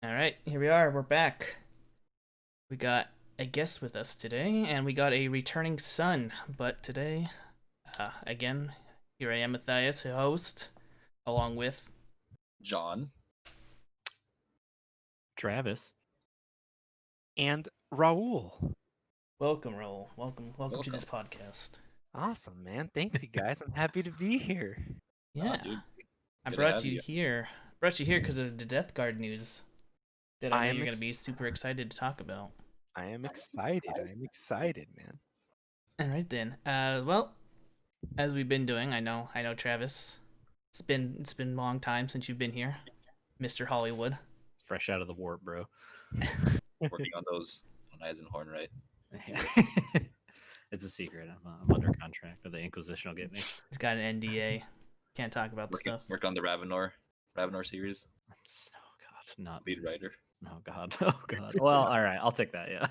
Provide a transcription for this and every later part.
All right, here we are. We're back. We got a guest with us today, and we got a returning son. But today, again, here I am, Mathias, the host, along with. John. Travis. And Raul. Welcome, Raul. Welcome to this podcast. Awesome, man. Thanks, you guys. I'm happy to be here. Yeah, Dude, I good to brought have you you. here. Brought you here because of the Death Guard news that I I know am you're gonna be super excited to talk about. I am excited, man. All right then. Well, as we've been doing, I know, Travis. It's been a long time since you've been here, Mr. Hollywood. Fresh out of the warp, bro. Working on those on Eisenhorn, right? It's a secret. I'm under contract, or the Inquisition will get me. He's got an NDA. Can't talk about the stuff. Worked on the Ravenor series. Oh God, not. Lead writer. Oh God. Oh God. Well, all right. I'll take that. Yeah.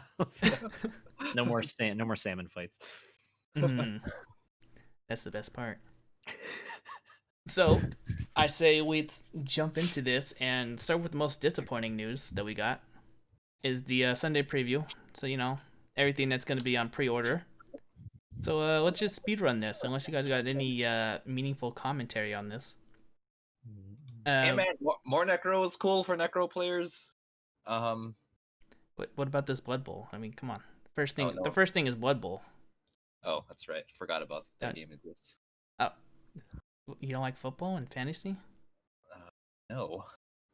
No more salmon fights. Mhm. That's the best part. So, I say we jump into this and start with the most disappointing news that we got. Is the Sunday preview. So everything that's going to be on pre-order. So let's just speedrun this, unless you guys got any meaningful commentary on this. Hey man, more Necro is cool for Necro players. What about this Blood Bowl? I mean, come on. First thing, Oh, no. The first thing is Blood Bowl. Oh, that's right. Forgot about that That- game exists. Oh, you don't like football and fantasy? No.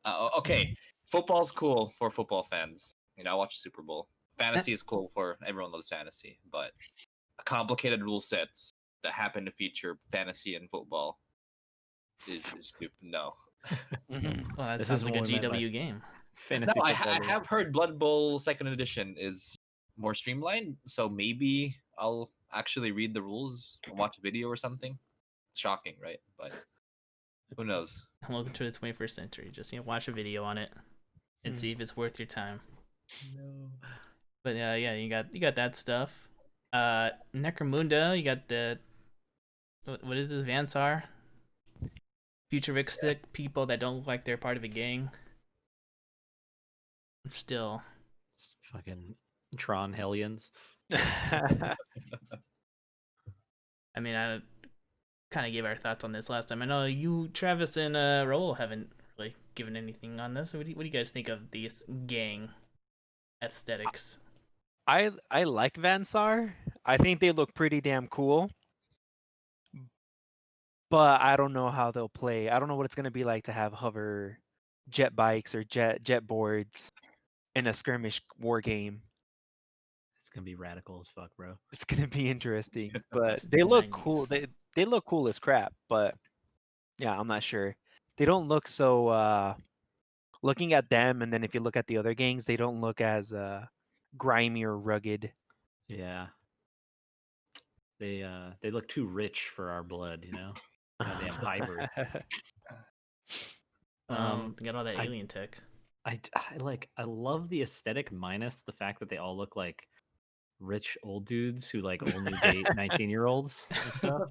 Okay. Football's cool for football fans. I watch Super Bowl. Fantasy is cool for everyone loves fantasy, but complicated rule sets that happen to feature fantasy and football is stupid. No. Well, that This sounds is like a what we meant by GW game. Fantasy No, I football. have heard Blood Bowl Second Edition is more streamlined, so maybe I'll actually read the rules and watch a video or something. Shocking, right? But who knows? Welcome to the 21st century. Just watch a video on it and see if it's worth your time. No. But yeah, you got that stuff. Necromunda, you got the what is this, Vansar? Futuristic people that don't look like they're part of a gang. Still, It's fucking Tron Hellions. I mean, I kind of gave our thoughts on this last time. I know you, Travis, and Raul haven't really given anything on this. What do you guys think of these gang aesthetics? I like Vansar. I think they look pretty damn cool. But I don't know how they'll play. I don't know what it's gonna be like to have hover jet bikes or jet boards in a skirmish war game. It's gonna be radical as fuck, bro. It's gonna be interesting. But It's they look 90s. cool. They look cool as crap, but yeah, I'm not sure. They don't look so looking at them, and then if you look at the other gangs, they don't look as grimy or rugged. Yeah. They look too rich for our blood, Goddamn hybrid. You got all that I- alien tech. I love the aesthetic minus the fact that they all look like rich old dudes who only date 19-year-olds and stuff.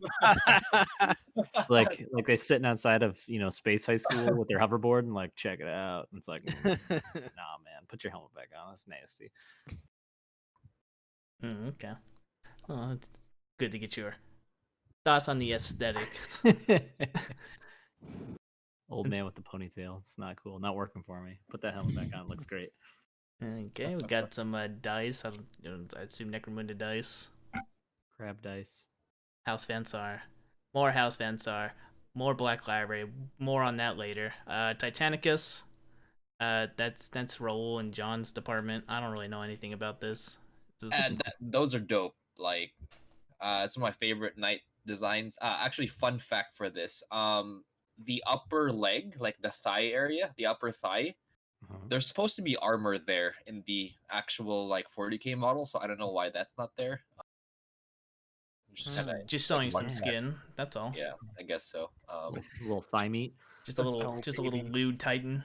Like they sitting outside of Space High School with their hoverboard and check it out. And it's like, nah, man, put your helmet back on. That's nasty. Okay. Well, it's good to get your thoughts on the aesthetics. Old man with the ponytail. It's not cool. Not working for me. Put that helmet back on. It looks great. Okay, we got some dice. I assume Necromunda dice. Crab dice. House Vansar. More House Vansar. More Black Library. More on that later. Titanicus. That's Raul and John's department. I don't really know anything about this. Those are dope. It's one of my favorite knight designs. Actually, fun fact for this. The upper leg, like the thigh area, the upper thigh, there's supposed to be armor there in the actual 40k model, so I don't know why that's not there. Just showing some skin. That's all. Yeah, I guess so. With a little thigh meat. Just a little lewd Titan.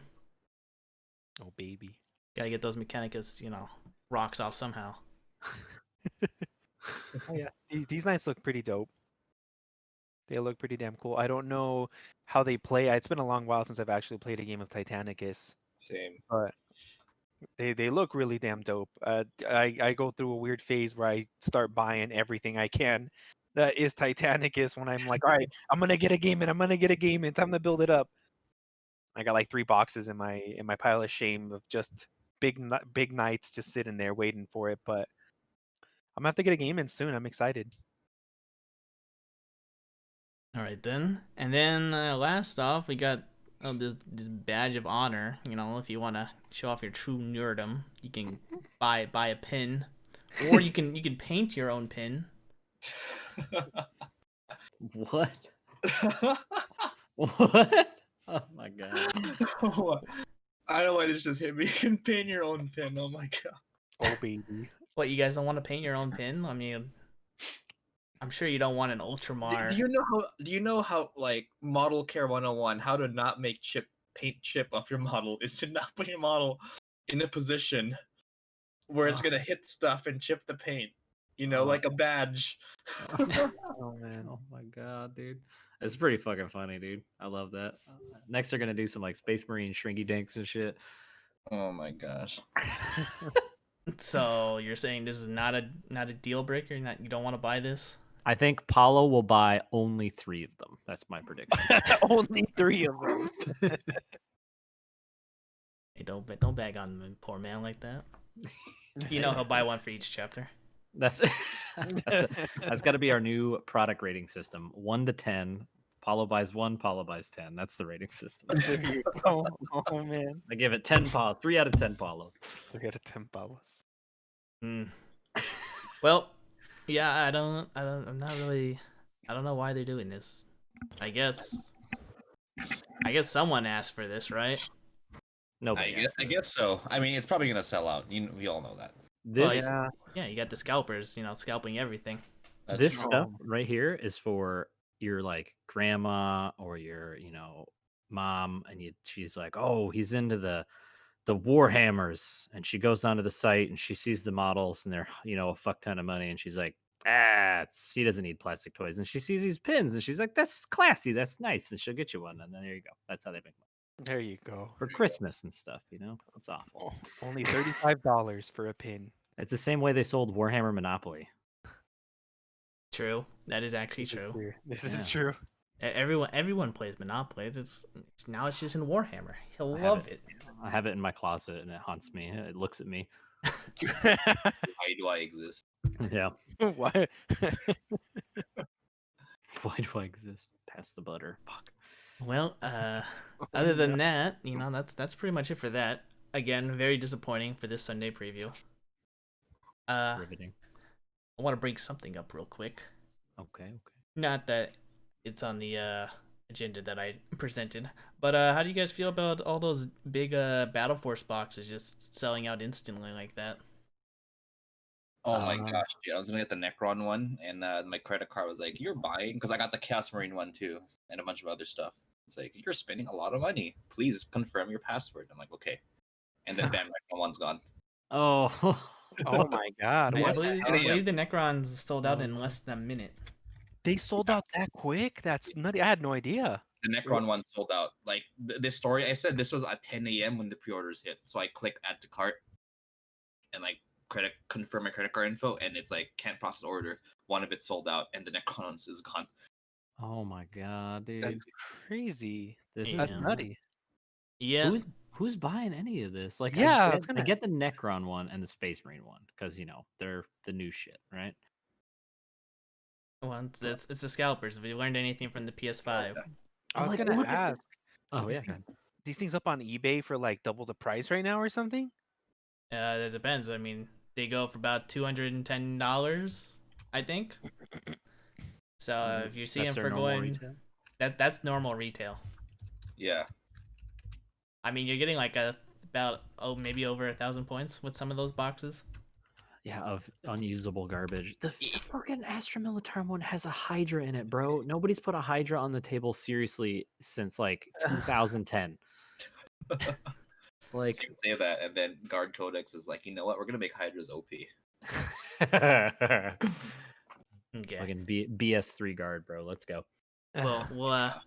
Oh baby. Gotta get those Mechanicus, rocks off somehow. Oh yeah, these knights look pretty dope. They look pretty damn cool. I don't know how they play. It's been a long while since I've actually played a game of Titanicus. Same. But They look really damn dope. I go through a weird phase where I start buying everything I can that is Titanicus when I'm like, all right, I'm gonna get a game in. I'm gonna get a game in. Time to build it up. I got like 3 boxes in my pile of shame of just big knights just sitting there waiting for it. But I'm gonna have to get a game in soon. I'm excited. All right then, and then last off, we got this badge of honor. You know, if you want to show off your true nerdom, you can buy a pin, or you can paint your own pin. What? What? Oh my god. I don't know why this just hit me. You can paint your own pin. Oh my god. Oh baby. What, you guys don't want to paint your own pin? I mean, I'm sure you don't want an Ultramar. Do you know how like model care 101 how to not make paint chip off your model is to not put your model in a position where it's gonna hit stuff and chip the paint. You know, like a badge. Oh man. Oh my god, dude. It's pretty fucking funny, dude. I love that. Next, they're gonna do some like Space Marine shrinky dinks and shit. Oh my gosh. So you're saying this is not a deal breaker? You don't want to buy this? I think Paulo will buy only 3 of them. That's my prediction. Only 3 of them. Hey, don't bag on the poor man like that. You know he'll buy one for each chapter. That's that's got to be our new product rating system. 1 to 10. Paulo buys 1. Paulo buys 10. That's the rating system. There you go. Oh man. I give it 10 Paulo. 3 out of 10 Paulos. Look at a 10 balls. Well, yeah, I'm not really. I don't know why they're doing this. I guess someone asked for this, right? Nobody. I guess so. I mean, it's probably gonna sell out. We all know that. This Yeah, you got the scalpers, scalping everything. That's this true. stuff right here is for your like grandma or your mom, and she's like, oh, he's into the Warhammers, and she goes onto the site and she sees the models and they're a fuck ton of money, and she's like, she doesn't need plastic toys, and she sees these pins and she's like, that's classy, that's nice, and she'll get you one, and then there you go. That's how they make money There you go. for Christmas and stuff. It's awful. Only $35 for a pin. It's the same way they sold Warhammer Monopoly. True, that is actually true. This is true. Everyone plays Monopoly. Now it's just in Warhammer. He'll I love it. I have it in my closet and it haunts me. It looks at me. Why do I exist? Yeah. What? Why do I exist? Pass the butter. Fuck. Well, other than that, that's pretty much it for that. Again, very disappointing for this Sunday preview. Riveting. I want to bring something up real quick. Okay. Not that it's on the agenda that I presented, but how do you guys feel about all those big Battle Force boxes just selling out instantly like that? Oh my gosh, dude. I was gonna get the Necron one, and my credit card was like, "You're buying," because I got the Chaos Marine one too, and a bunch of other stuff. It's like, "You're spending a lot of money. Please confirm your password." I'm like, "Okay," and then bam, Necron one's gone. Oh. Oh my god. I What? believe the Necrons sold out in less than a minute. They sold out that quick? That's nutty. I had no idea. The Necron one sold out. Like this story, I said this was at 10 a.m. when the pre-orders hit. So I click add to cart, and like confirm my credit card info, and it's like can't process order. One of it sold out, and the Necron is gone. Oh my god, dude. That's crazy. This Yeah. That's is nutty. Yeah. Who's buying any of this? Like, Yeah, I get the Necron one and the Space Marine one because they're the new shit, right? Well, it's the scalpers. If you learned anything from the PS5, I was Like, gonna look at ask. Oh These yeah. things- These things up on eBay for like double the price right now or something? it depends. I mean, they go for about $210, I think. So if you see them That's their for normal going, retail? that's normal retail. Yeah. I mean, you're getting like maybe over 1,000 points with some of those boxes. Yeah, of unusable garbage. The fucking Astra Militarum one has a Hydra in it, bro. Nobody's put a Hydra on the table seriously since like 2010. Like, So you can say that, and then Guard Codex is like, you know what? We're gonna make Hydras OP. Okay. fucking BS3 guard, bro. Let's go. Well,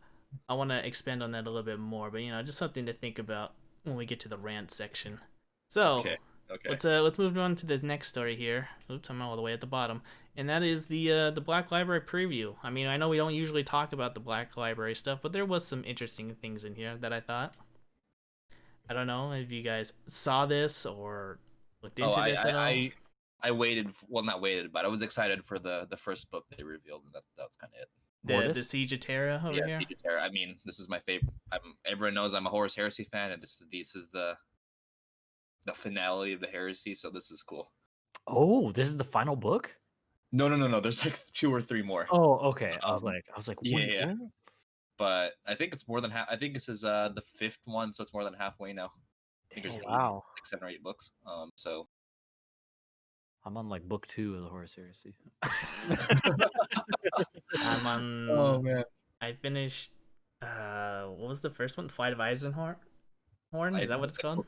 I want to expand on that a little bit more, but just something to think about when we get to the rant section. So Okay. Okay. let's move on to this next story here. Oops, I'm all the way at the bottom, and that is the Black Library preview. I mean, I know we don't usually talk about the Black Library stuff, but there was some interesting things in here that I thought. I don't know if you guys saw this or looked Oh, into this at all. I waited. Well, not waited, but I was excited for the first book they revealed, and that's kind of it. The Mortis? Siege of Terra over here. Siege of Terra. I mean, this is my favorite. Everyone knows I'm a Horus Heresy fan, and this is the finality of the heresy. So this is cool. Oh, this is the final book? No. There's like 2 or 3 more. Oh, okay. I was Um, like, yeah, wait, yeah. what? But I think it's more than half. I think this is the 5th one, so it's more than halfway now. I think there's Dang. Wow. 7 or 8 books. So I'm on like book 2 of the Horus Heresy. I'm on. oh man, I finished. What was the first one? Flight of Eisenhorn. Horn? Is that what it's called?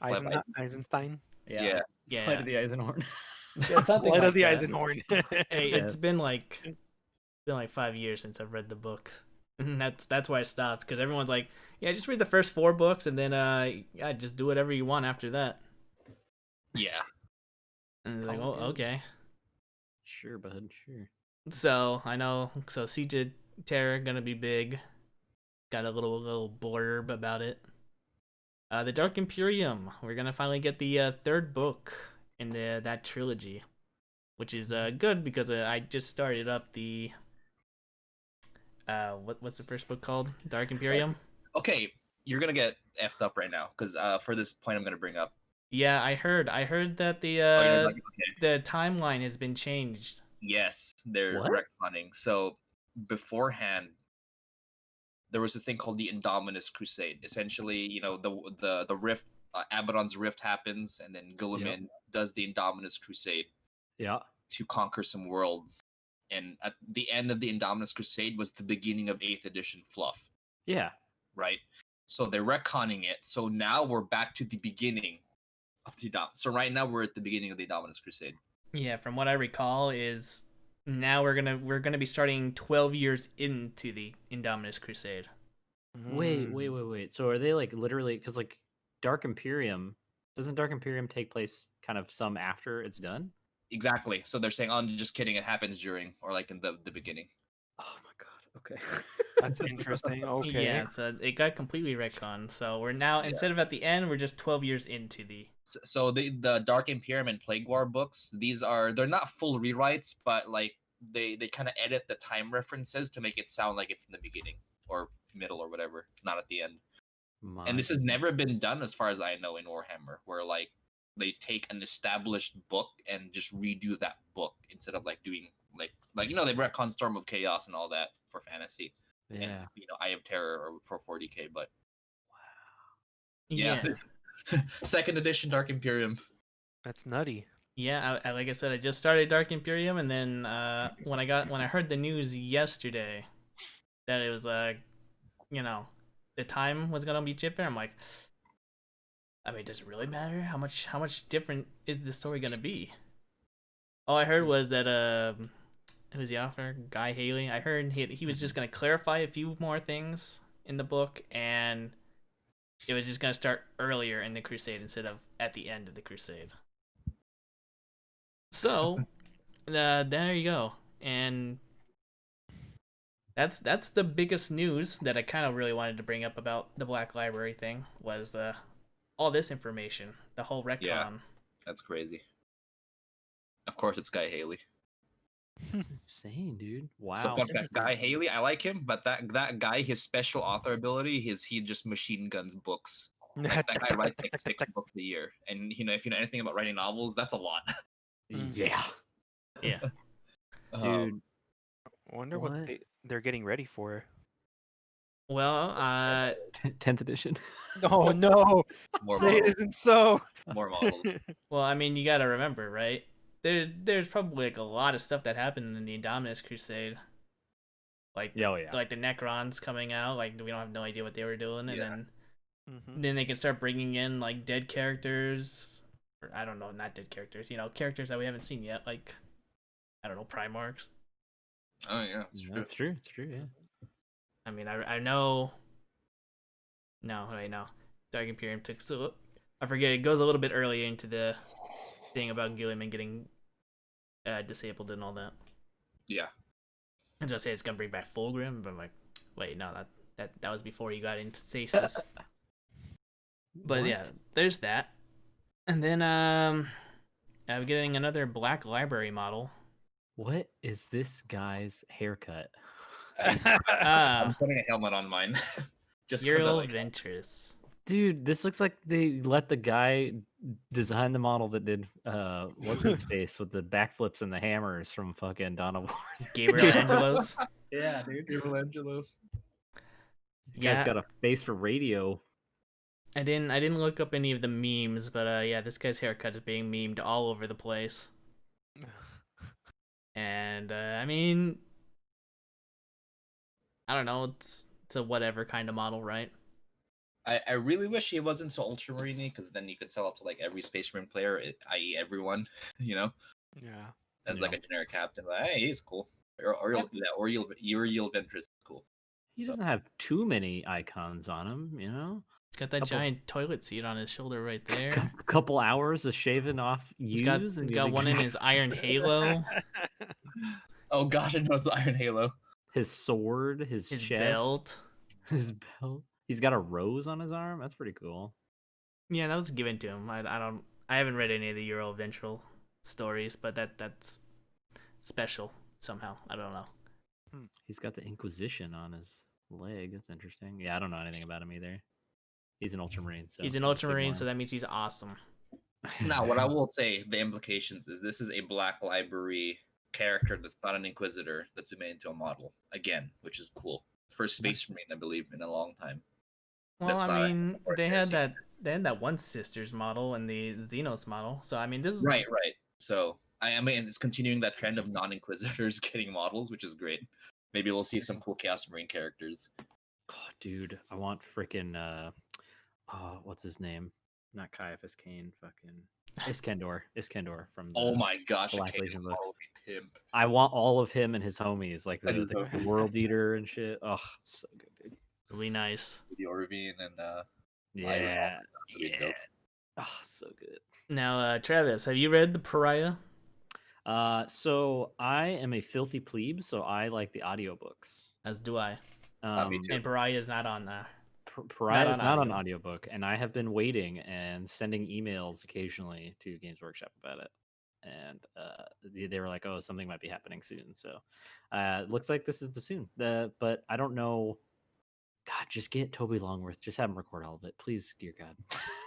Eisenstein. Yeah. Yeah. Flight of the Eisenhorn. Yeah, something Light like of the that. Eisenhorn. Hey, Yeah. it's been like 5 years since I've read the book. And that's why I stopped, because everyone's like, yeah, just read the first 4 books and then yeah, just do whatever you want after that. Yeah. And it's like, Call oh, it good. okay. Sure, bud. Sure. So I know. So Siege of Terror gonna be big. Got a little blurb about it. The Dark Imperium. We're gonna finally get the 3rd book in that trilogy, which is good because I just started up the what's the first book called? Dark Imperium. Okay, you're gonna get effed up right now because for this point I'm gonna bring up. Yeah, I heard that Oh, you're like, okay. the timeline has been changed. Yes, they're What? retconning. So beforehand, there was this thing called the Indominus Crusade. Essentially, the rift, Abaddon's rift happens, and then Guilliman does the Indominus Crusade Yeah. to conquer some worlds. And at the end of the Indominus Crusade was the beginning of 8th edition fluff, Yeah. right? So they're retconning it. So now we're back to the beginning of the So right now we're at the beginning of the Indominus Crusade. Yeah, from what I recall is now we're gonna be starting 12 years into the Indominus Crusade. Wait. So are they like literally because like Dark Imperium doesn't Dark Imperium take place kind of some after it's done? Exactly. So they're saying, "Oh, just kidding. It happens during or like in the beginning." Oh my god. Okay. That's interesting. Okay. Yeah, so it got completely retconned. So we're now instead of at the end, we're just 12 years into the. So the Dark Imperium and Plague War books, they're not full rewrites, but like they kind of edit the time references to make it sound like it's in the beginning or middle or whatever, not at the end. And this has never been done as far as I know in Warhammer, where like they take an established book and just redo that book instead of like doing like they retcon Storm of Chaos and all that for fantasy. Yeah. And Eye of Terror or for 40k, but Yeah. this 2nd edition Dark Imperium. That's nutty. Yeah, like I said, I just started Dark Imperium, and then when I heard the news yesterday that it was the time was gonna be different, I'm like, I mean, does it really matter? How much different is the story gonna be? All I heard was that who's the author? Guy Haley. I heard he was just gonna clarify a few more things in the book, and it was just gonna start earlier in the Crusade instead of at the end of the Crusade. So, there you go, and that's the biggest news that I kind of really wanted to bring up about the Black Library thing was all this information, the whole retcon. Yeah. That's crazy. Of course, it's Guy Haley. That's insane, dude. Wow. So fun fact, Guy Haley, I like him, but that guy, his special author ability is he just machine guns books. Like, that guy writes like 6 books a year, and if you know anything about writing novels, that's a lot. Yeah. Yeah. Dude. I wonder what What? they're getting ready for. Well, 10th edition. Oh no! More Say it models. isn't so. More models. well, I mean, you gotta remember, right? There's probably like a lot of stuff that happened in the Indominus Crusade. Like, Oh, yeah. like the Necrons coming out, like we don't have no idea what they were doing, and Yeah. then Mhm. then they can start bringing in like dead characters, or I don't know, not dead characters, characters that we haven't seen yet, like I don't know, Primarchs. Oh yeah, it's true. That's true. It's true. Yeah. I mean, I know. No, wait, no. Dark Imperium took I forget. It goes a little bit earlier into the thing about Gilliman getting disabled and all that. Yeah. I was gonna say it's gonna bring back Fulgrim, but I'm like, wait, no, that was before he got into stasis. But What? yeah, there's that. And then I'm getting another Black Library model. What is this guy's haircut? Ah, I'm putting a helmet on mine. Just because I Euro like it. Ventures. Dude, this looks like they let the guy design the model that did what's his face with the backflips and the hammers from fucking Dawn of War. Gabriel Angelos. Yeah, dude. Gabriel Angelos. The guy's Yeah, got a face for radio. I didn't look up any of the memes, but yeah, this guy's haircut is being memed all over the place. And I mean, I don't know, it's a whatever kind of model, right? I really wish he wasn't so ultramarine because then you could sell it to like every Space Marine player, i.e., everyone, you know, Yeah. as Yeah. like a generic captain. But hey, he's cool. Or Uriel Ventress is cool. He So- doesn't have too many icons on him, you know. He's got that Couple- giant toilet seat on his shoulder right there. Couple hours of shaving off He's use. got one in his Iron Halo, Oh gosh, I know it's the Iron Halo. his sword, his his chest, belt. his belt. He's got a rose on his arm. That's pretty cool. Yeah, that was given to him. I haven't read any of the Euro Ventral stories, but that's special somehow. I don't know. He's got the Inquisition on his leg. That's interesting. Yeah, I don't know anything about him either. He's an Ultramarine, so He's an I'll just Ultramarine, ignore so that means he's awesome. him. Now, what I will say, the implications is this is a Black Library character that's not an Inquisitor that's been made into a model again, which is cool. First Space Marine, I believe, in a long time. Well, That's I not mean, a they heresy. had that one Sisters model and the Xenos model. So I mean, this is Right. So I mean, it's continuing that trend of non-Inquisitors getting models, which is great. Maybe we'll see some cool Chaos Marine characters. Oh, dude, I want freaking what's his name? Not Caiaphas Kane, fucking Iskandar from the Oh my gosh, Black okay, Legion book. model would be pimp. I want all of him and his homies, like I do the too. World Eater and shit. Oh, it's so good, dude. really nice. The Orvine and Yeah, would be yeah. dope. Oh, so good. Now, Travis, have you read the Pariah? So I am a filthy plebe, so I like the audiobooks. As do I. Me too. And Pariah is not on there. Pariah is on not on audio. audiobook, and I have been waiting and sending emails occasionally to Games Workshop about it. And they were like, "Oh, something might be happening soon." So it looks like this is the soon. But I don't know. God, just get Toby Longworth. Just have him record all of it, please, dear God.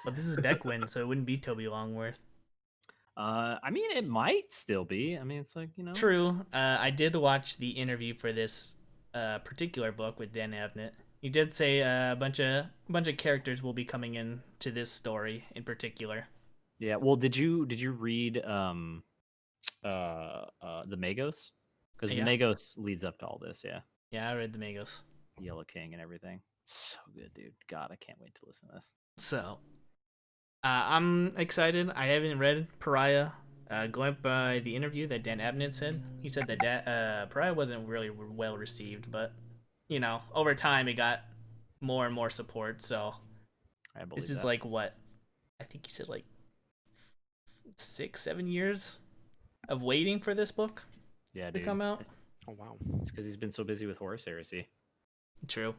But this is Beckwin, so it wouldn't be Toby Longworth. I mean, it might still be. I mean, it's like, you know. True. I did watch the interview for this particular book with Dan Abnett. He did say a bunch of characters will be coming in to this story in particular. Yeah. Well, did you read the Magos? Because Yeah. the Magos leads up to all this. Yeah. Yeah, I read the Magos. Yellow King and everything. It's so good, dude. God, I can't wait to listen to this. So, I'm excited. I haven't read Pariah. Going by the interview that Dan Abnett said, he said that Pariah wasn't really well received, but you know, over time it got more and more support. So I believe this is that. like what I think he said, like 6-7 years of waiting for this book Yeah, to dude. come out. Oh wow. It's because he's been so busy with Horus Heresy. True.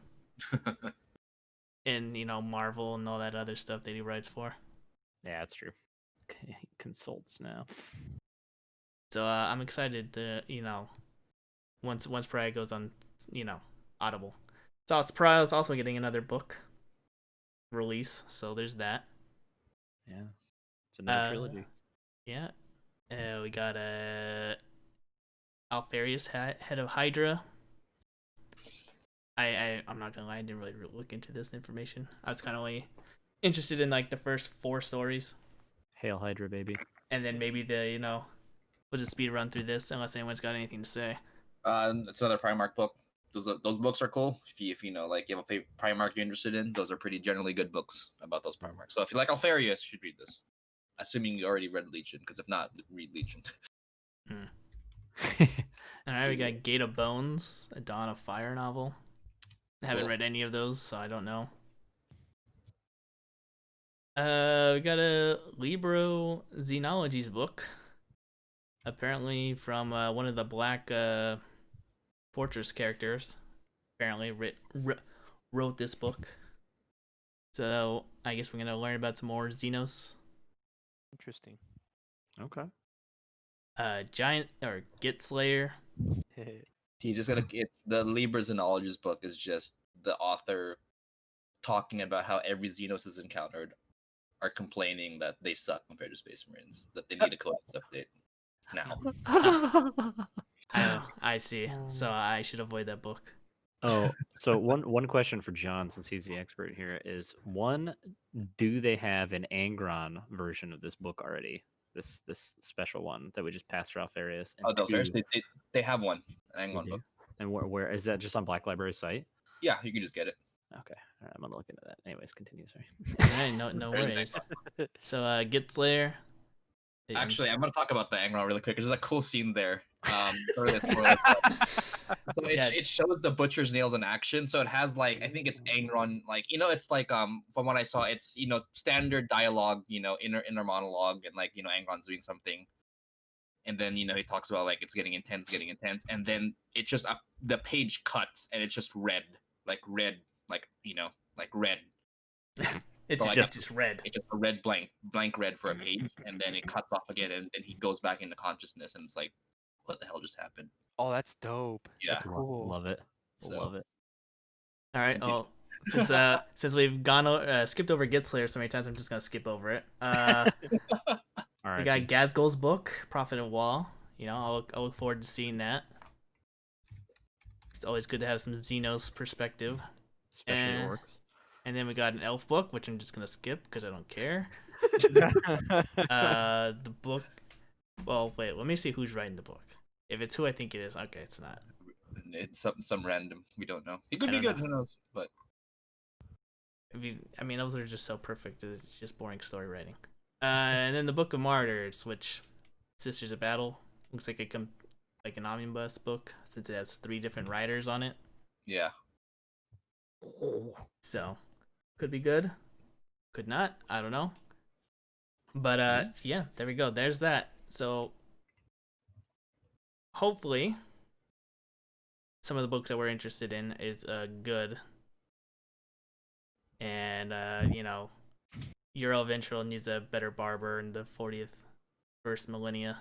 And you know, Marvel and all that other stuff that he writes for. Yeah, that's true. He consults now. So I'm excited to, you know, once Pariah goes on, you know, Audible. So Pariah is also getting another book release, so there's that. Yeah, it's another trilogy. Yeah. We got Alfarius, head of Hydra. I'm not gonna lie, I didn't really look into this information. I was kind of only interested in like the first 4 stories, Hail Hydra, baby. and then maybe we'll just speed run through this unless anyone's got anything to say. It's another Primarch book. Those books are cool. If you know, like, you have a Primarch you're interested in, those are pretty generally good books about those Primarchs. So if you like Alfarius, you should read this. Assuming you already read Legion, because if not, read Legion. Alright, we got Gate of Bones, a Dawn of Fire novel. I haven't Cool. read any of those, so I don't know. We got a Libro Xenologies book. Apparently from one of the Black Fortress characters. Apparently wrote this book. So I guess we're gonna learn about some more Xenos. Interesting. Okay. Giant or Git Slayer. He's just gonna. It's the Libra Xenologist book is just the author talking about how every Xenos is encountered are complaining that they suck compared to Space Marines, that they need a codex update now. I see. So I should avoid that book. Oh, so one question for John, since he's the expert here, is one: do they have an Angron version of this book already? This special one that we just passed Ralph Arias. And Oh, no, two, they have one, an they Angron do? book. And where is that? Just on Black Library site? Yeah, you can just get it. Okay, all right, I'm gonna look into that. Anyways, continue. Sorry. Alright, no There's worries. Angron. So Git Slayer. Actually, I'm gonna talk about the Angron really quick. There's a cool scene there. Early spoilers, so it shows the butcher's nails in action. So it has like I think it's Angron, like it's like from what I saw, it's standard dialogue, inner monologue, and like Angron's doing something, and then he talks about like it's getting intense, and then it just the page cuts and it's just red, like red, like like red. It's So, like, just red. It's just a red blank red for a page, and then it cuts off again, and then he goes back into consciousness, and it's like, what the hell just happened? Oh, that's dope. Yeah. That's cool. Love it. So, Love it. All right. Continue. Well, since we've skipped over Git Slayer so many times, I'm just gonna skip over it. All right. We got Gazgul's book, Prophet of Wall. I'll look forward to seeing that. It's always good to have some Xenos perspective. Especially orcs. And then we got an elf book, which I'm just gonna skip because I don't care. The book. Well, wait. Let me see who's writing the book. If it's who I think it is, okay, it's not. It's some random. We don't know. It could I be don't good. Who knows? But I mean, those are just so perfect. It's just boring story writing. And then the Book of Martyrs, which Sisters of Battle looks like like an omnibus book since it has 3 different writers on it. yeah. So could be good, could not. I don't know. But yeah, there we go. There's that. So hopefully some of the books that we're interested in is good. And Euro Ventral needs a better barber in the 40th first millennia.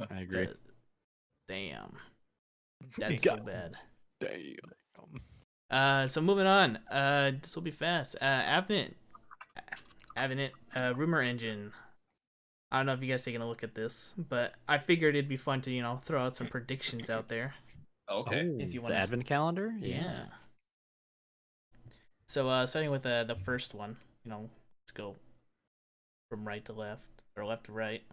I agree. Damn. That's so bad. Damn. So moving on. This will be fast. Avenant, Rumor Engine. I don't know if you guys taking a look at this, but I figured it'd be fun to throw out some predictions out there. Okay. If you want the advent calendar. Yeah. So starting with the first one, let's go from right to left or left to right.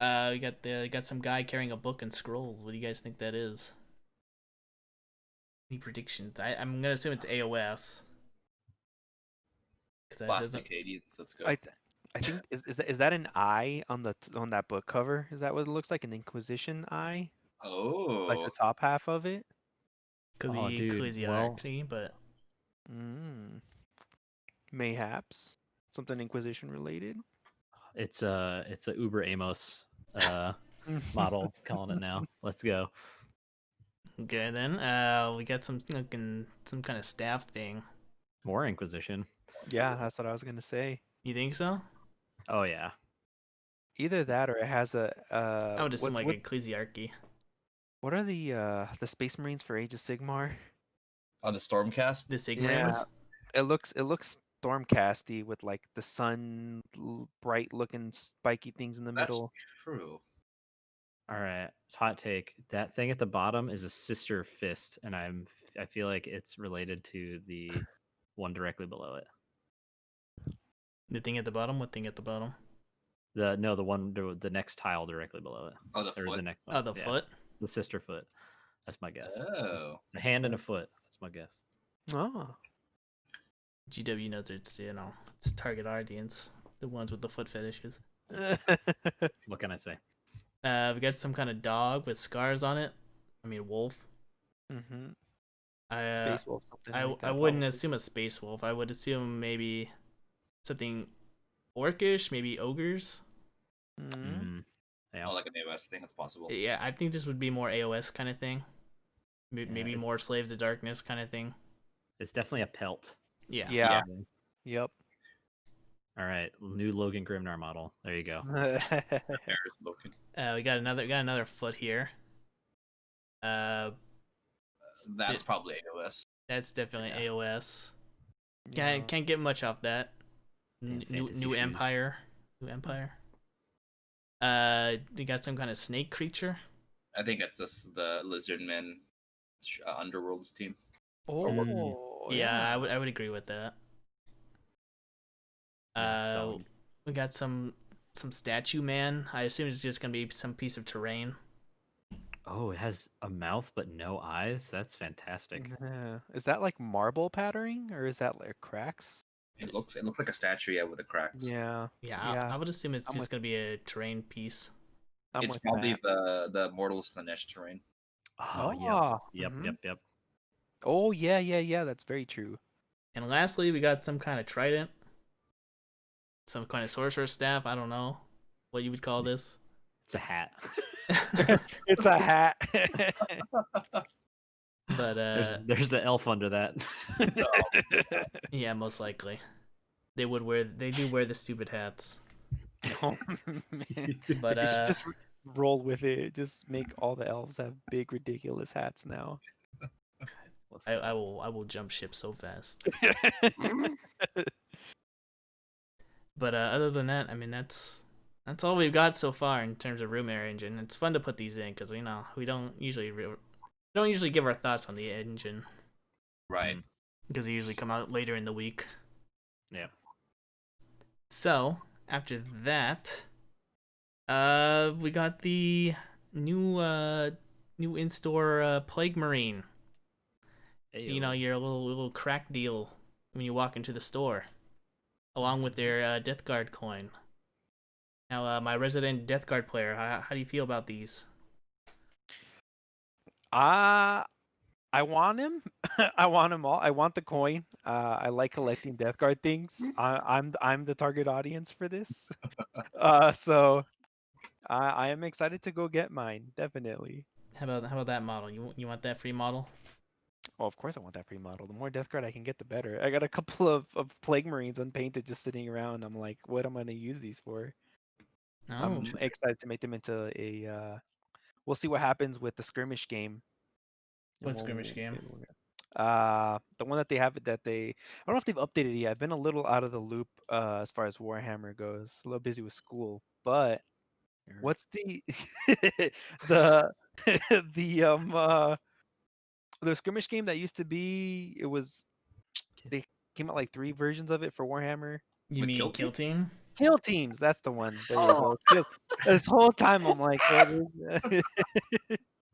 We got some guy carrying a book and scrolls. What do you guys think that is? Any predictions? I'm gonna assume it's AOS. Plastic Canadians. Let's go. I think is that an eye on that book cover? Is that what it looks like? An Inquisition eye? Like the top half of it? Could Oh, be dude, ecclesiarchy, but Mayhaps something Inquisition related. It's a Uber Amos model, calling it now. Let's go. okay then. We got some kind of staff thing. More Inquisition. Yeah, that's what I was gonna say. You think so? Oh yeah. Either that or it has a. I would assume ecclesiarchy. What are the Space Marines for Age of Sigmar? On the Stormcast. The Sigmarines. Yeah, it looks Stormcasty with like the sun, bright looking spiky things in the middle. True. All right. Hot take. That thing at the bottom is a sister fist, and I feel like it's related to the one directly below it. The thing at the bottom. What thing at the bottom? The next tile directly below it. Oh, the foot. The next one. Oh, the foot. The sister foot. That's my guess. Oh. It's a hand and a foot. That's my guess. Oh. GW knows it's target audience, the ones with the foot fetishes. What can I say? We got some kind of dog with scars on it. I mean wolf. Mm-hmm. Space wolf, something I like that, wouldn't probably. assume a space wolf. I would assume maybe something orcish, maybe ogres. Mhm. Yeah. Oh, like an AOS thing, that's possible. Yeah, I think this would be more AOS kind of thing. Maybe more it's- Slave to Darkness kind of thing. It's definitely a pelt. Yeah. Yeah. Yep. All right, new Logan Grimnar model. There you go. Harris Logan. We got another foot here. That's probably AOS. That's definitely Yeah. AOS. Yeah. Can't get much off that. Damn New fantasy new shoes. Empire. New Empire. We got some kind of snake creature. I think it's just the Lizardmen Underworlds team. Oh, Yeah, I would agree with that. Solid. We got some statue man. I assume it's just gonna be some piece of terrain. Oh, it has a mouth but no eyes. That's fantastic. Yeah. Is that like marble patterning or is that like cracks? It looks like a statue, yeah, with the cracks. Yeah. Yeah, Yeah. I would assume it's I'm just with- gonna be a terrain piece. I'm It's with probably that. the Mortal Slaanesh terrain. Oh, yep. Mhm. Yep. Oh yeah. That's very true. And lastly, we got some kind of trident, some kind of sorcerer's staff. I don't know what you would call this. It's a hat. It's a hat. But there's the elf under that. yeah, most likely they do wear the stupid hats. Oh, man. But They should just roll with it. Just make all the elves have big ridiculous hats now. I will jump ship so fast. But other than that, I mean that's all we've got so far in terms of room air engine. It's fun to put these in because we don't usually give our thoughts on the engine Right. because they usually come out later in the week. Yeah. So after that, we got the new in-store Plague Marine. You know, your little crack deal when you walk into the store, along with their Death Guard coin. Now, my resident Death Guard player, how do you feel about these? I want him. I want him all. I want the coin. I like collecting Death Guard things. I'm the target audience for this. So I am excited to go get mine. Definitely. How about that model? You want that free model? Oh, of course I want that free model. The more Death Guard I can get, the better. I got a couple of Plague Marines unpainted just sitting around. I'm like, what am I gonna use these for? Oh, I'm excited to make them into a. We'll see what happens with the skirmish game. what skirmish game? The one that they have that they. I don't know if they've updated it yet. I've been a little out of the loop as far as Warhammer goes. A little busy with school, but what's the the the skirmish game that used to be? It was they came out like 3 versions of it for Warhammer. You With mean Kill Kill Team? Kill Teams, that's the one. There you go. This whole time I'm like,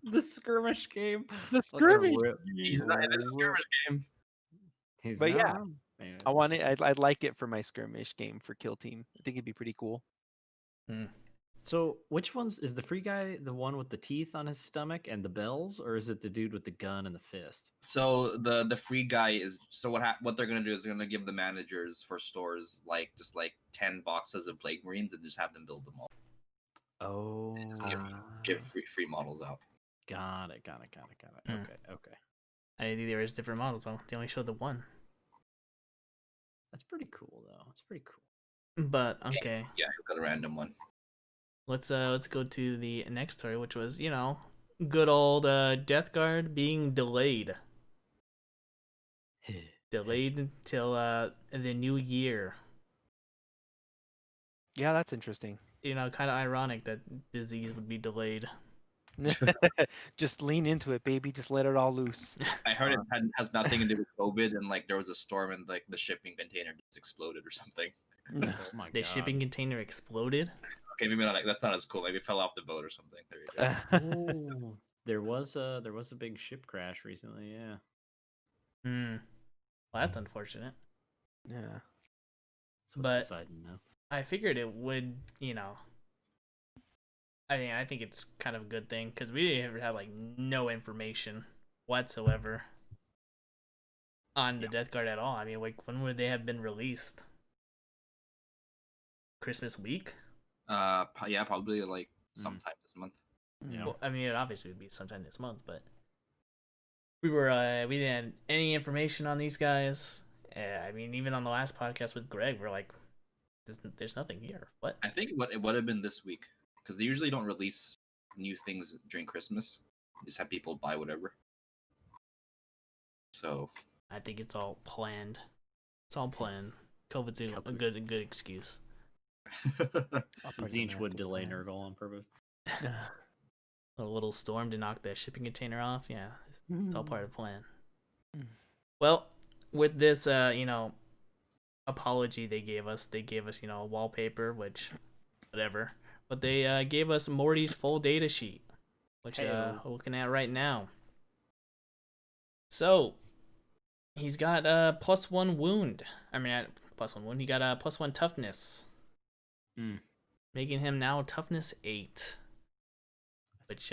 the skirmish game. skirmish. He's not in this skirmish game. But yeah, I want it. I'd like it for my skirmish game for Kill Team. I think it'd be pretty cool. So, which one's is the free guy? The one with the teeth on his stomach and the bells, or is it the dude with the gun and the fist? So the free guy is what they're gonna do is they're gonna give the managers for stores just 10 boxes of Plague Marines and just have them build them all. Oh, Just give free models out. got it. Okay. I think there is different models though. They only showed the one. That's pretty cool though. It's pretty cool. But okay, Yeah, you've got a random one. let's go to the next story, which was good old Death Guard being delayed until the new year. Yeah, that's interesting. Kind of ironic that disease would be delayed. Just lean into it, baby. Just let it all loose. I heard it has nothing to do with COVID, and there was a storm and the shipping container just exploded or something. Oh my The god. shipping container exploded. Okay, maybe not. That's not as cool. Maybe it fell off the boat or something. There you go. Ooh, there was a big ship crash recently. Yeah. Well, that's unfortunate. Yeah. So But- Poseidon now. I figured it would, I think it's kind of a good thing because we ever had no information whatsoever on the Death Guard at all. I mean, when would they have been released? Christmas week. Yeah, probably like sometime this month. Yeah. Well, I mean, it obviously would be sometime this month, but we didn't have any information on these guys. I mean, even on the last podcast with Greg, we're like, there's nothing here. What? I think it would have been this week because they usually don't release new things during Christmas. They just have people buy whatever. So I think it's all planned. It's all planned. COVID's a good excuse. Zinch would delay Nurgle on purpose. A little storm to knock the shipping container off. Yeah, it's all part of the plan. Mm. Well, with this, apology they gave us, a wallpaper, which, whatever. But they gave us Morty's full data sheet, which we're looking at right now. So, he's got +1 wound. I mean, +1 wound. He got a +1 toughness, making him now toughness 8. Which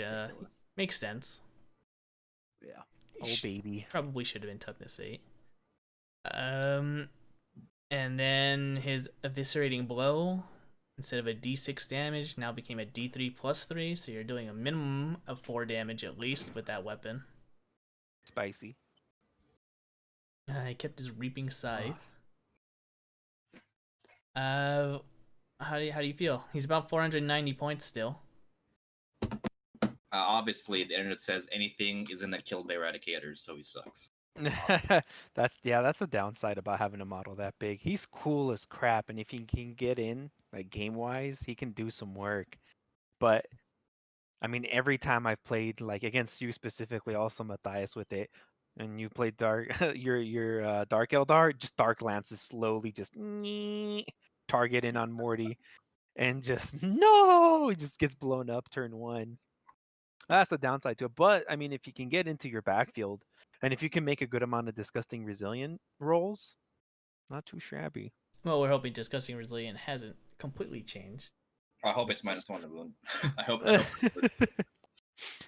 makes sense. Yeah. Oh baby. Probably should have been toughness 8. And then his eviscerating blow, instead of a D6 damage, now became a D3 +3. So you're doing a minimum of 4 damage at least with that weapon. Spicy. He kept his reaping scythe. How do you feel? He's about 490 points still. obviously, the internet says anything isn't killed by eradicators, so he sucks. That's the downside about having a model that big. He's cool as crap, and if he can get in, like game wise, he can do some work. But I mean, every time I've played, like against you specifically, also Mathias with it, and you played Dark, your Dark Eldar, just Dark Lance is slowly just targeting on Morty, and just no, it just gets blown up turn 1. That's the downside to it. But I mean, if you can get into your backfield, and if you can make a good amount of disgusting resilient rolls, not too shabby. Well, we're hoping discussing resilient hasn't completely changed. I hope it's -1 to wound. I hope.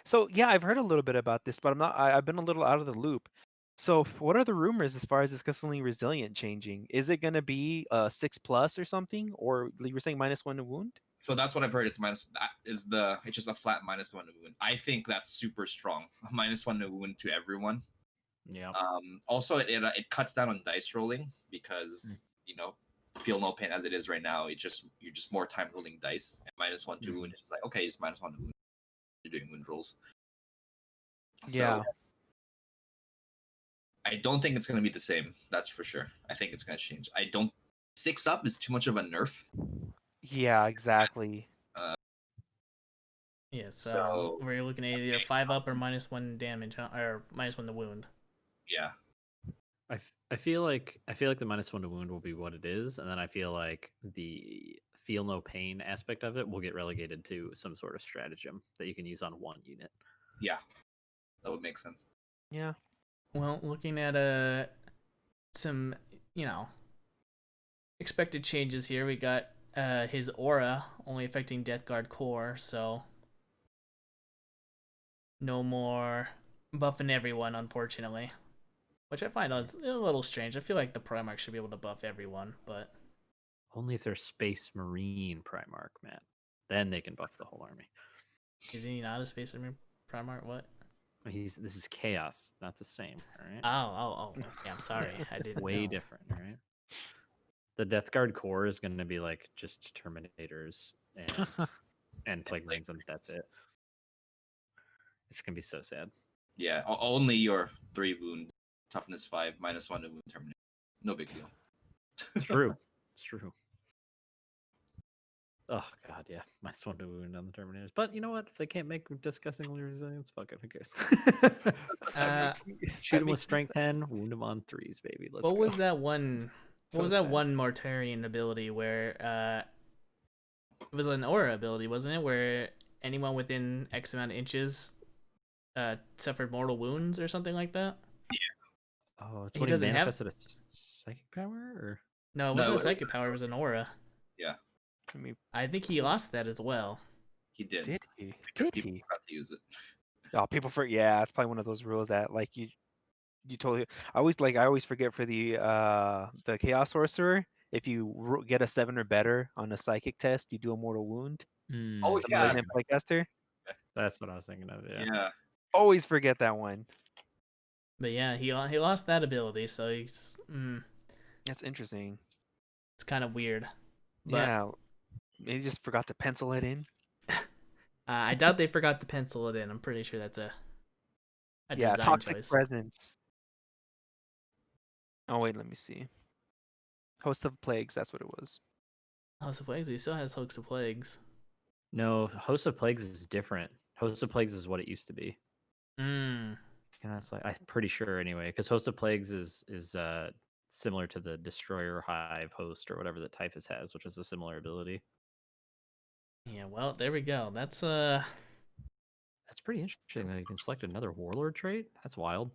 So yeah, I've heard a little bit about this, but I've been a little out of the loop. So what are the rumors as far as disgustingly resilient changing? Is it gonna be 6+ or something, or you were saying -1 to wound? So that's what I've heard. It's minus. It's just a flat -1 to wound. I think that's super strong. -1 to wound to everyone. Yeah. Also, it cuts down on dice rolling because feel no pain as it is right now. You're just more time rolling dice. And -1 to wound. It's just like okay, it's -1 to wound. You're doing wound rolls. Yeah. So, I don't think it's going to be the same. That's for sure. I think it's going to change. 6 up is too much of a nerf. Yeah, exactly. Yeah, so we're looking at either 5 up or -1 damage, or -1 to wound. Yeah. I feel like the -1 to wound will be what it is, and then I feel like the feel no pain aspect of it will get relegated to some sort of stratagem that you can use on one unit. Yeah, that would make sense. Yeah. Well, looking at some expected changes here, we got his aura only affecting Death Guard core, so no more buffing everyone, unfortunately. Which I find a little strange. I feel like the Primarch should be able to buff everyone, but only if they're Space Marine Primarch, man. Then they can buff the whole army. Is he not a Space Marine Primarch? What? This is Chaos, not the same, all right? Oh. Okay, I'm sorry. I didn't Way know. different, all right? The Death Guard core is going to be like just Terminators and Plague Marines, and that's it. It's going to be so sad. Yeah, only your 3 wound, toughness 5, -1 to wound terminate. No big deal. It's true. It's true. Oh god, yeah, -1 to wound on the Terminators. But you know what? If they can't make disgustingly resilience, fuck it, who cares? Shoot them with strength 10, wound them on 3s, baby. Let's go. What was that one Mortarian ability where it was an aura ability, wasn't it? Where anyone within X amount of inches suffered mortal wounds or something like that? Yeah. Oh, it's what he manifested a psychic power, or no, it wasn't a psychic power. It was an aura. Yeah. I think he lost that as well. He did. Did he? Because people forgot to use it. Oh, people for yeah, it's probably one of those rules that like you totally. I always forget for the Chaos Sorcerer. if you get a 7 or better on a psychic test, you do a mortal wound. Oh The yeah, Malignant Playcaster. That's what I was thinking of. Yeah. yeah. Always forget that one. But yeah, he lost that ability, so That's interesting. it's kind of weird. But Yeah, maybe just forgot to pencil it in. I doubt they forgot to pencil it in. I'm pretty sure that's a Yeah, design Toxic choice. Presence. Oh wait, let me see. Host of Plagues, that's what it was. House of Plagues, he still has Hoax of Plagues. No, Host of Plagues is different. Host of Plagues is what it used to be. Mm. And that's like I'm pretty sure anyway, because Host of Plagues is similar to the Destroyer Hive Host or whatever that Typhus has, which is a similar ability. Yeah, well, there we go. That's pretty interesting that you can select another Warlord trait. That's wild.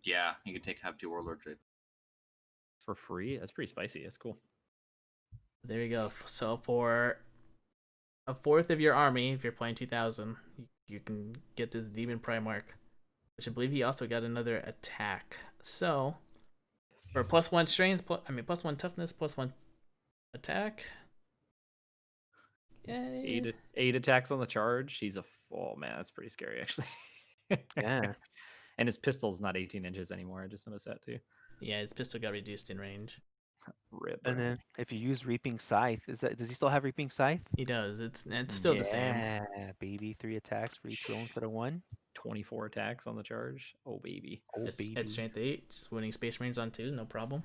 Yeah, you can have 2 warlord traits. For free. That's pretty spicy. That's cool. there you go. So for a fourth of your army, if you're playing 2000, you can get this Demon Primarch, which I believe he also got another attack. So for +1 strength, +1 toughness, +1 attack. Yay. 8 attacks on the charge. He's man, that's pretty scary actually. Yeah. And his pistol's not 18 inches anymore. I just noticed that too. Yeah, his pistol got reduced in range. Rip. And then if you use Reaping Scythe, does he still have Reaping Scythe? He does. It's still the same. Yeah, baby. 3 attacks for each roll instead of 1. 24 attacks on the charge. Oh baby. Oh, It's baby. at strength 8, just winning Space Marines on 2, no problem.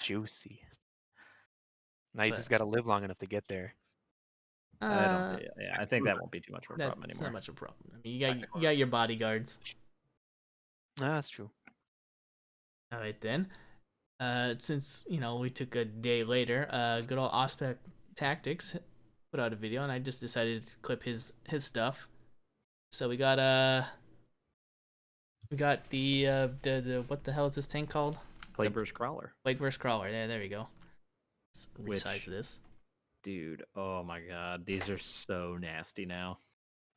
Juicy. Now you But- just got to live long enough to get there. I don't think. Yeah, I think that won't be too much of a problem That's anymore. not much of a problem. I mean, you got your bodyguards. Ah, that's true. All right then. Since we took a day later, good old Auspex Tactics put out a video, and I just decided to clip his stuff. So we got the what the hell is this tank called? Plagueburst Crawler. Plagueburst Crawler. There we go. Let's resize Which- this. Dude, oh my god, these are so nasty now.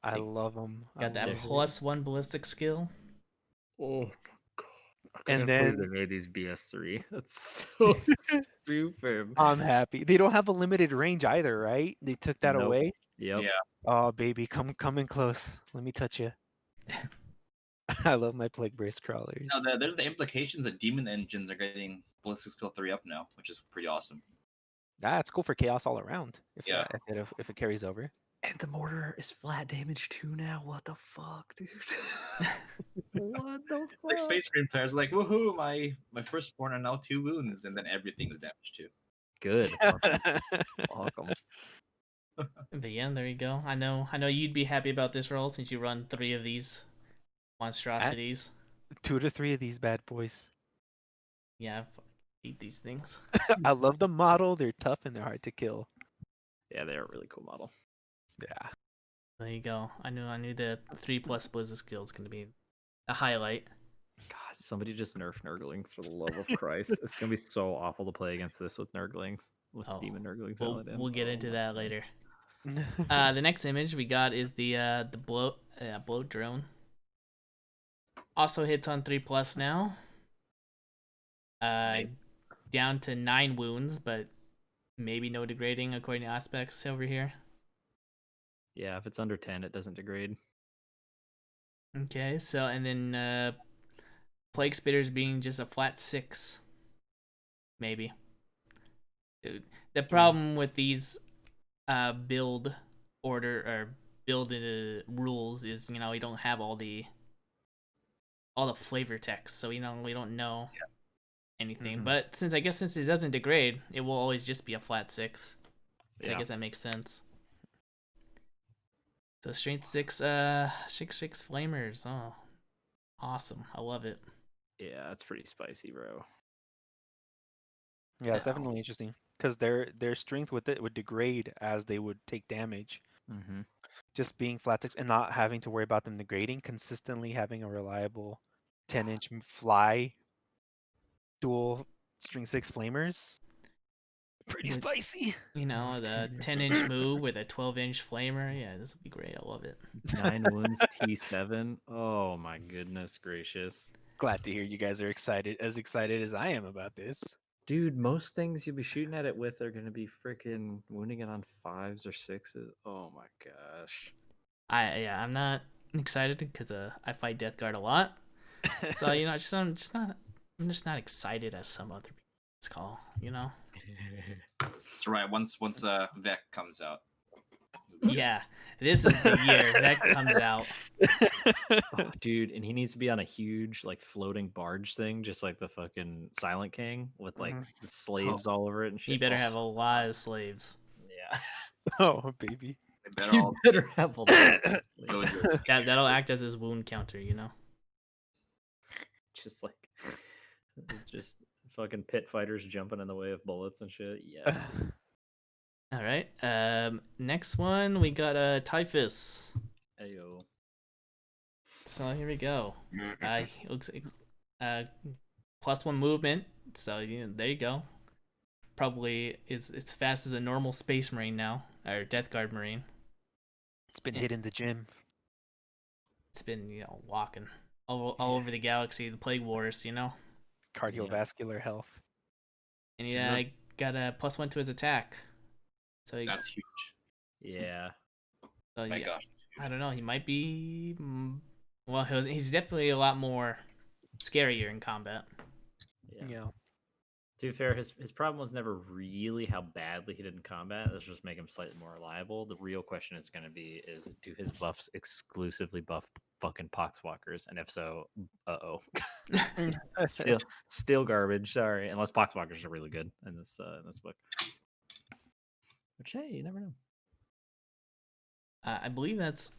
I love them. Got that +1 ballistic skill. Oh my god. I And can't then- believe they made these BS3. That's so stupid. I'm happy. They don't have a limited range either, right? They took that Nope. away. Yep. Yeah. Oh, baby, come in close. Let me touch you. I love my Plagueburst crawlers. Now, there's the implications that demon engines are getting ballistic skill 3 up now, which is pretty awesome. That's cool for chaos all around. If Yeah. if it carries over. And the mortar is flat damage too now. What the fuck, dude? What the fuck? Like Space Marine players, are like, woohoo! My firstborn are now 2 wounds, and then everything is damaged too. Good. Welcome. But yeah, there you go. I know you'd be happy about this roll since you run 3 of these monstrosities. 2 to 3 of these bad boys. Yeah, I hate these things. I love the model. They're tough and they're hard to kill. Yeah, they're a really cool model. Yeah. There you go. I knew the 3+ Blizzard skill is going to be a highlight. God, somebody just nerf Nurglings for the love of Christ. It's gonna be so awful to play against this with Nurglings, with Oh, demon Nurglings. We'll get into my that God. later. The next image we got is the bloat drone. Also hits on 3+ now. Down to 9 wounds, but maybe no degrading according to Auspex over here. Yeah, if it's under 10, it doesn't degrade. Okay, so and then Plague Spitters being just a flat 6. Maybe. The problem with these build order or build rules is we don't have all the flavor text, so we don't know anything. Mhm. But since it doesn't degrade, it will always just be a flat 6. So I Yeah. guess that makes sense. So strength 6 6 flamers. Oh, awesome. I love it. Yeah, that's pretty spicy, bro. Yeah, it's definitely interesting because their strength with it would degrade as they would take damage. Mm-hmm. Just being flat 6 and not having to worry about them degrading, consistently having a reliable 10-inch fly dual string 6 flamers. Pretty With- spicy. The 10-inch move with a 12-inch flamer. Yeah, this would be great. I love it. 9 wounds, T7. Oh my goodness gracious. Glad to hear you guys are excited as I am about this. Dude, most things you'll be shooting at it with are gonna be freaking wounding it on 5s or 6s. Oh my gosh. I'm not excited because I fight Death Guard a lot. So I'm just not excited as some other people's call. That's right. Once Vec comes out. Yeah, this is the year that comes out. Oh, dude, and he needs to be on a huge like floating barge thing, just like the fucking Silent King with like the slaves all over it and shit. He better Oh, have a lot of slaves. yeah. Oh, baby. They better You all better have a lot of slaves. Jojo. That'll act as his wound counter. Just like just fucking pit fighters jumping in the way of bullets and shit. Yes. All right. Next one we got Typhus. Ayo. So here we go. Looks like +1 movement. So there you go. Probably it's fast as a normal Space Marine now, or Death Guard Marine. It's been hit in the gym. It's been walking all over the galaxy, the Plague Wars, Cardiovascular health. And he got a +1 to his attack. So That's huge. Yeah. So My yeah, gosh. I don't know. He might be. Well, he's definitely a lot more scarier in combat. Yeah. To be fair, his problem was never really how badly he did in combat. Let's just make him slightly more reliable. The real question is going to be is do his buffs exclusively buff fucking poxwalkers? And if so, still garbage. Sorry, unless poxwalkers are really good in this book. Which hey, you never know. I believe that's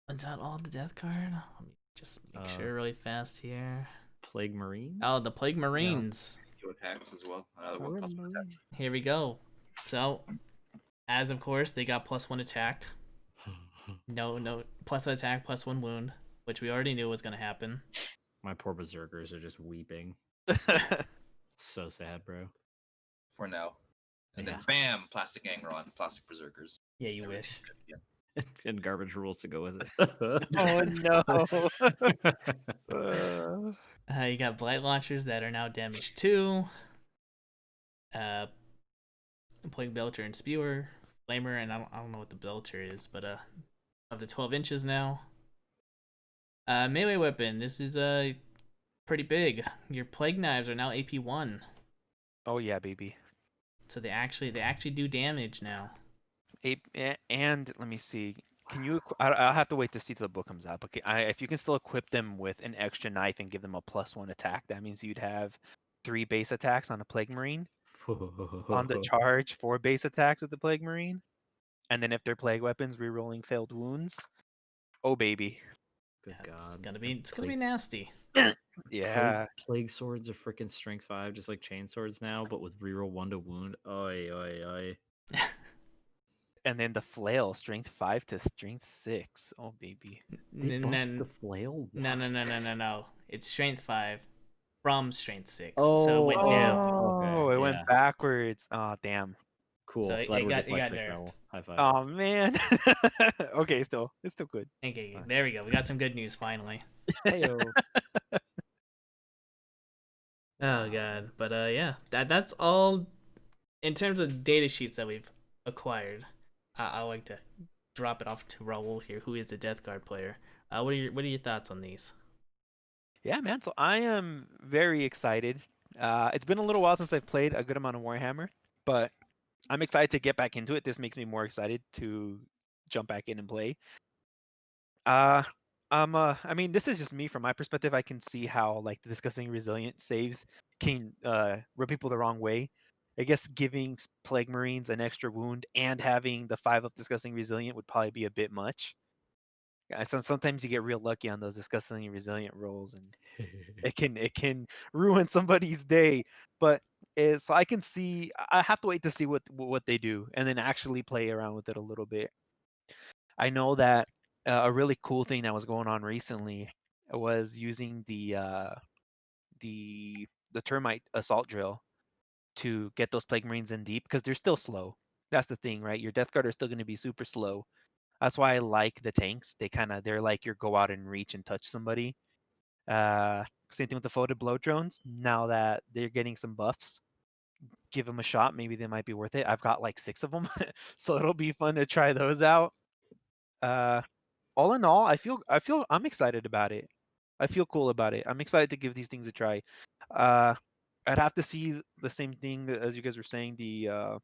all the death card. Let me just make sure really fast here. Plague Marines. Oh, the Plague Marines. Two attacks as well. Another one plus one attack. Here we go. So, as of course, they got +1 attack. No, +1 attack, +1 wound, which we already knew was gonna happen. My poor berserkers are just weeping. So sad, bro. For now. And Yeah. then bam, plastic Angron, plastic berserkers. Yeah, you wish. And garbage rules to go with it. Oh no. You got blight launchers that are now damage 2. Plague Belcher and Spewer, Flamer, and I don't know what the Belcher is, but up to 12 inches now. Melee weapon. This is pretty big. Your Plague Knives are now AP1. Oh yeah, baby. So they actually do damage now. And let me see. Can you? I'll have to wait to see till the book comes out. But if you can still equip them with an extra knife and give them a +1 attack, that means you'd have 3 base attacks on a Plague Marine. On the charge, 4 base attacks with the Plague Marine, and then if they're plague weapons, rerolling failed wounds. Oh baby. Good It's God. gonna be nasty. Yeah. Plague swords are freaking strength 5, just like chain swords now, but with reroll 1 to wound. Oi, oi, oi. And then the flail, strength 5 to strength 6. Oh baby. They And buffed then the flail? no. It's strength 5 from strength 6. Oh, So it went down. okay, it went yeah. backwards. Oh damn. Cool. So Glad it we're got just like nerfed. Raul. High five. Oh man. Okay, it's still good. Okay, there we go. We got some good news finally. Heyo. Oh god, but yeah, that's all in terms of data sheets that we've acquired. I like to drop it off to Raul here, who is the Death Guard player. What are your thoughts on these? Yeah, man. So I am very excited. It's been a little while since I've played a good amount of Warhammer, but I'm excited to get back into it. This makes me more excited to jump back in and play. I mean, this is just me from my perspective. I can see how like the discussing resilient saves can rub people the wrong way. I guess giving Plague Marines an extra wound and having the 5 up discussing resilient would probably be a bit much. Sometimes you get real lucky on those discussingly resilient rolls, and it can ruin somebody's day. But so I can see. I have to wait to see what they do, and then actually play around with it a little bit. I know that a really cool thing that was going on recently was using the termite assault drill to get those Plague Marines in deep because they're still slow. That's the thing, right? Your Death Guard are still going to be super slow. That's why I like the tanks. They're like your go out and reach and touch somebody. Same thing with the Foetid bloat drones. Now that they're getting some buffs, give them a shot. Maybe they might be worth it. I've got like 6 of them, so it'll be fun to try those out. All in all, I'm excited about it. I feel cool about it. I'm excited to give these things a try. I'd have to see the same thing as you guys were saying, the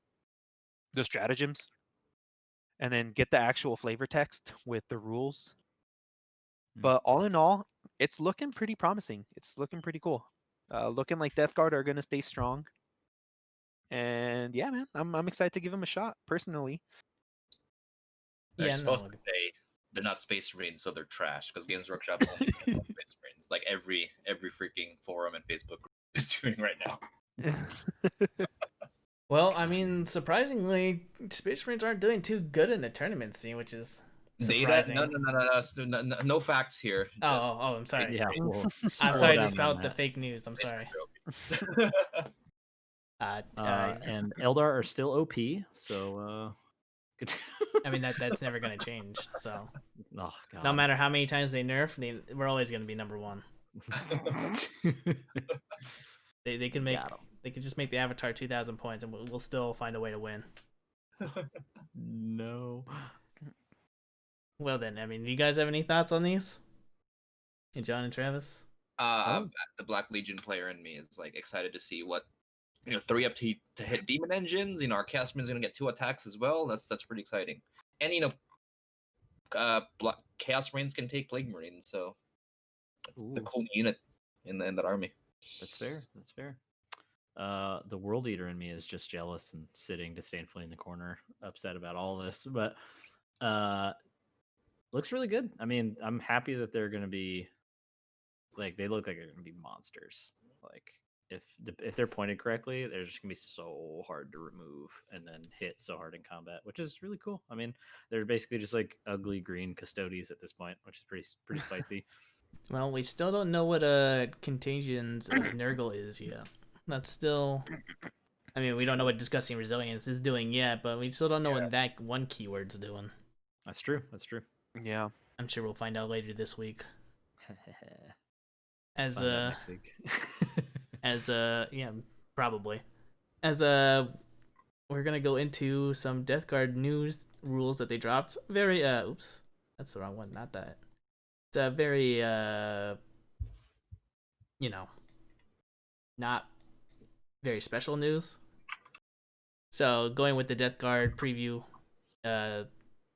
stratagems, and then get the actual flavor text with the rules. But all in all, it's looking pretty promising. It's looking pretty cool. Looking like Death Guard are gonna stay strong. And yeah, man, I'm excited to give them a shot personally. They're Yeah, supposed no. to say they're not Space Marines, so they're trash. Because Games Workshop only cares about Space Marines, like every freaking forum and Facebook group is doing right now. Well, I mean, surprisingly, Space Marines aren't doing too good in the tournament scene, which is surprising. Data? No facts here. I'm sorry. Yeah, well, I'm slow sorry to down spout on the that. fake news. I'm sorry. And Eldar are still OP, so good. I mean that's never gonna change. So Oh god. no matter how many times they nerf, we're always gonna be number one. They can make Got 'em. they can just make the Avatar 2,000 points, and we'll still find a way to win. No. Well then, I mean, you guys have any thoughts on these? And John and Travis? The Black Legion player in me is like excited to see what 3 up to hit demon engines. Our Chaosman's gonna get 2 attacks as well. That's pretty exciting. And Chaos Marines can take Plague Marines, so it's a cool unit in that army. That's fair. That's fair. The World Eater in me is just jealous and sitting disdainfully in the corner, upset about all this. But looks really good. I mean, I'm happy that they're gonna be they look like they're gonna be monsters. Like if they're pointed correctly, they're just gonna be so hard to remove and then hit so hard in combat, which is really cool. I mean, they're basically just like ugly green custodies at this point, which is pretty spicy. Well, we still don't know what Contagions of Nurgle is yet. That's still. I mean, we don't know what Disgusting Resilience is doing yet, but we still don't know what that one keyword's doing. That's true. That's true. Yeah. I'm sure we'll find out later this week. As Find out next week. yeah, probably. We're gonna go into some Death Guard news rules that they dropped. Very oops, that's the wrong one. Not that. It's a very not very special news. So going with the Death Guard preview,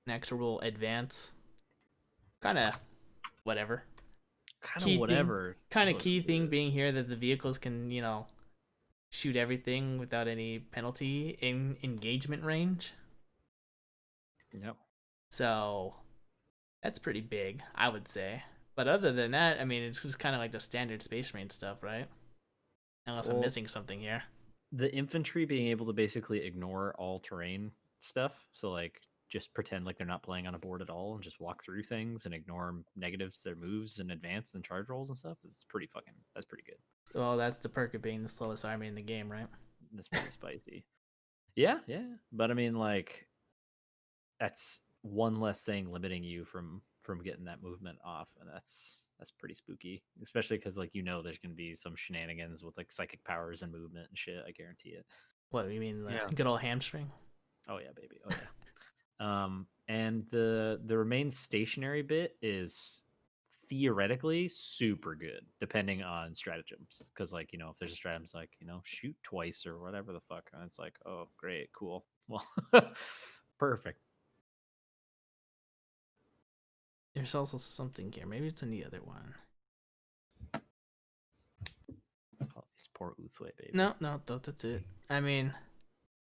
Inexorable Advance, kind of whatever. Kind of whatever. Key thing being here that the vehicles can shoot everything without any penalty in engagement range. Yep. So that's pretty big, I would say. But other than that, I mean, it's just kind of like the standard Space Marine stuff, right? Unless I'm missing something here. The infantry being able to basically ignore all terrain stuff. So just pretend like they're not playing on a board at all and just walk through things and ignore negatives to their moves and advance and charge rolls and stuff. That's pretty good. Well, that's the perk of being the slowest army in the game, right? That's pretty spicy. Yeah. But I mean, that's one less thing limiting you from getting that movement off, and that's pretty spooky, especially because there's gonna be some shenanigans with psychic powers and movement and shit. I guarantee it. What you mean, good old hamstring? Oh yeah, baby. Oh yeah. And the remain stationary bit is theoretically super good, depending on stratagems. Because if there's a stratagems shoot twice or whatever the fuck, and it's oh great, cool, well, perfect. There's also something here. Maybe it's in the other one. Oh, these poor Uthway, baby. No, that's it. I mean,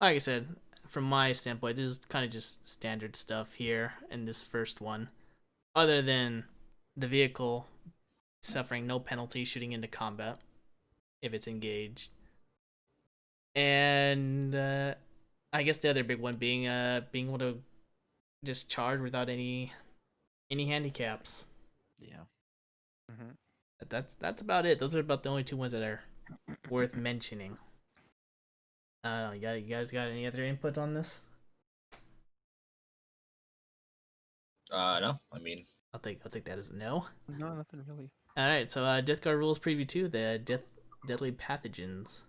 like I said, from my standpoint, this is kind of just standard stuff here in this first one. Other than the vehicle suffering no penalty shooting into combat if it's engaged. And I guess the other big one being able to just charge without any handicaps. Yeah. Mm-hmm. That's about it. Those are about the only 2 ones that are worth mentioning. You guys got any other input on this? No. I mean, I'll take that as a no. No, nothing really. All right, so Death Guard rules preview 2, the deadly pathogens.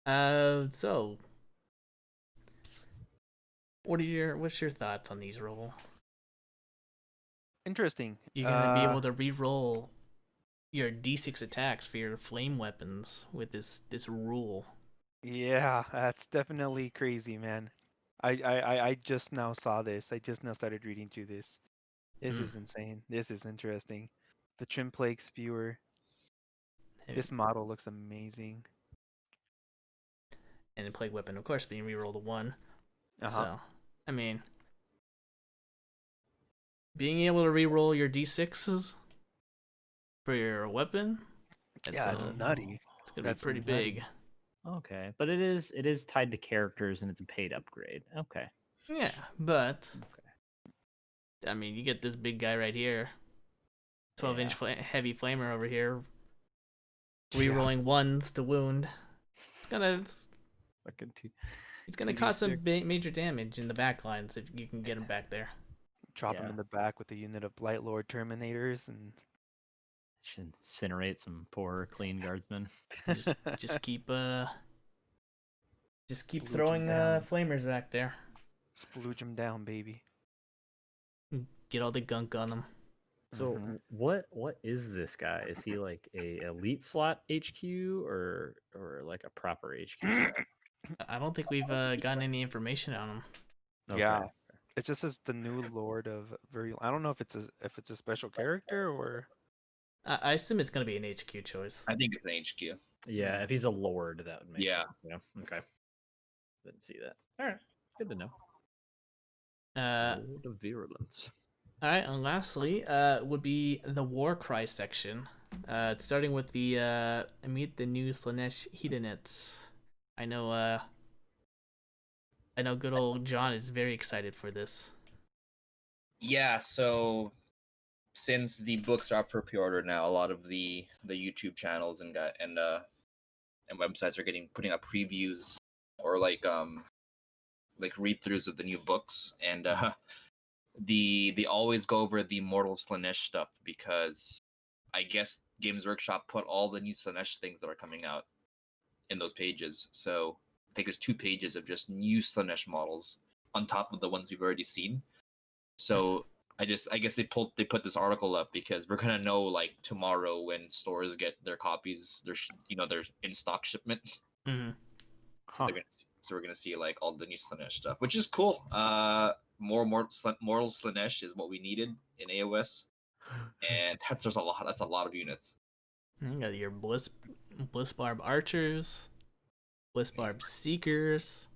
So what's your thoughts on these roll? Interesting. You're gonna be able to re-roll your D6 attacks for your flame weapons with this rule. Yeah, that's definitely crazy, man. I just now saw this. I just now started reading through this. This is insane. This is interesting. The Trim Plague Spewer. This model looks amazing. And the plague weapon, of course, being re-rolled a 1. So, I mean, being able to re-roll your D6s for your weapon, That's nutty. It's gonna be pretty big. Okay, but it is tied to characters and it's a paid upgrade. Okay. Yeah, but I mean, you get this big guy right here, 12-inch heavy flamer over here, re-rolling 1s to wound. It's gonna cause some major damage in the back lines if you can get him back there. Drop him in the back with a unit of Blight Lord Terminators and should incinerate some poor clean guardsmen. Just keep Splooge throwing 'em down. flamers back there. Splooge him down, baby. Get all the gunk on them. So what is this guy? Is he like a elite slot HQ or like a proper HQ slot? I don't think we've gotten any information on him. Okay. Yeah. It just says the new Lord of Virulence. I don't know if it's a special character or I assume it's gonna be an HQ choice. I think it's an HQ. Yeah, if he's a lord, that would make Yeah. sense. Yeah. Okay. Didn't see that. All right. Good to know. Lord of Virulence. All right, and lastly, would be the Warcry section. Starting with the meet the new Slaanesh Hedonites. I know good old John is very excited for this. Yeah, so since the books are up for pre-order now, a lot of the YouTube channels and websites are putting up previews or like read-throughs of the new books, and they always go over the Mortal Slaanesh stuff because I guess Games Workshop put all the new Slaanesh things that are coming out in those pages. So I think there's 2 pages of just new Slaanesh models on top of the ones we've already seen. So I guess they put this article up because we're gonna know like tomorrow when stores get their copies, their in stock shipment. Mm-hmm. So we're gonna see like all the new Slaanesh stuff, which is cool. Mortal Slaanesh is what we needed in AOS, and that's a lot of units. You got your Bliss Barb Archers, Bliss Barb Seekers,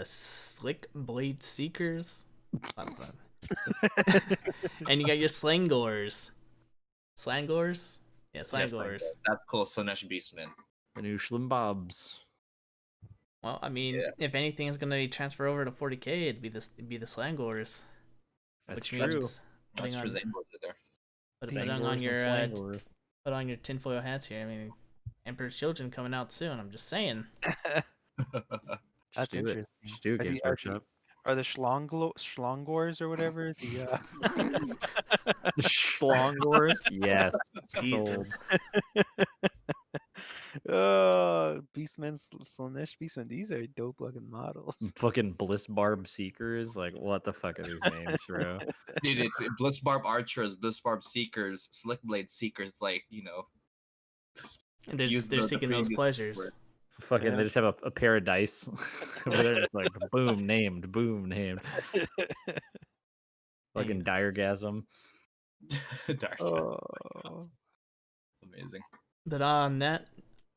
Slick Blade Seekers, and you got your Slangors. Slangors? Yeah, Slangors. That's cool. Slaanesh Beastmen. The new Schlimbobs. Well, I mean, if anything is gonna be transferred over to 40K, it'd be the Slangors. That's which true. Means That's true. There. Put on your tinfoil hats here. I mean, Emperor's Children coming out soon. I'm just saying. That's interesting. Just do it, Games Workshop. Are the Schlongors or whatever? The The Schlongors? Yes. Jesus. Beastmen, Slaanesh Beastmen. These are dope looking models. Fucking Bliss Barb Seekers. Like, what the fuck are these names, bro? Dude, it's Bliss Barb Archers, Bliss Barb Seekers, Slick Blade Seekers. Like, And they're seeking those pleasures. Fucking, they just have a pair of dice over there, just like boom named. Fucking Diregasm. Diregasm. Amazing. But on that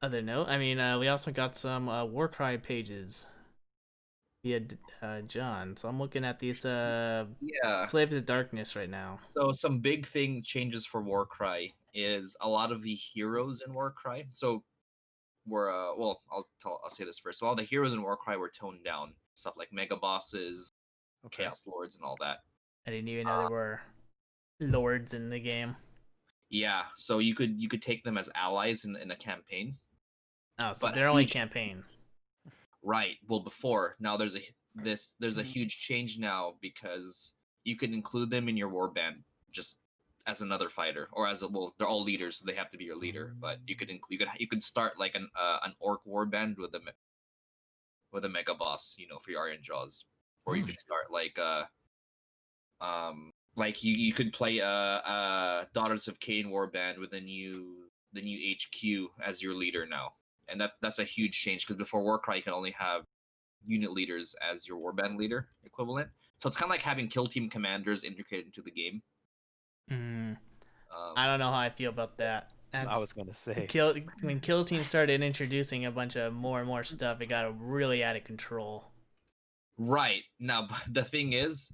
other note, I mean, we also got some Warcry pages via John. So I'm looking at these Slaves of Darkness right now. So some big thing changes for Warcry is a lot of the heroes in Warcry. So were I'll say this first. So all the heroes in Warcry were toned down. Stuff like mega bosses, chaos lords, and all that. I didn't even know there were lords in the game. Yeah, so you could take them as allies in a campaign. Oh, so they're only campaign. Right. Well, before now there's a huge change now because you can include them in your warband just as another fighter, or as a well, they're all leaders, so they have to be your leader. But you could you could start like an orc warband with a mega boss, for your Iron Jaws, or you could start like you could play Daughters of Cain warband with the new HQ as your leader now, and that's a huge change because before Warcry you can only have unit leaders as your warband leader equivalent. So it's kind of like having kill team commanders integrated into the game. I don't know how I feel about that. I was gonna say. When Kill Team started introducing a bunch of more and more stuff, it got really out of control. Right. Now the thing is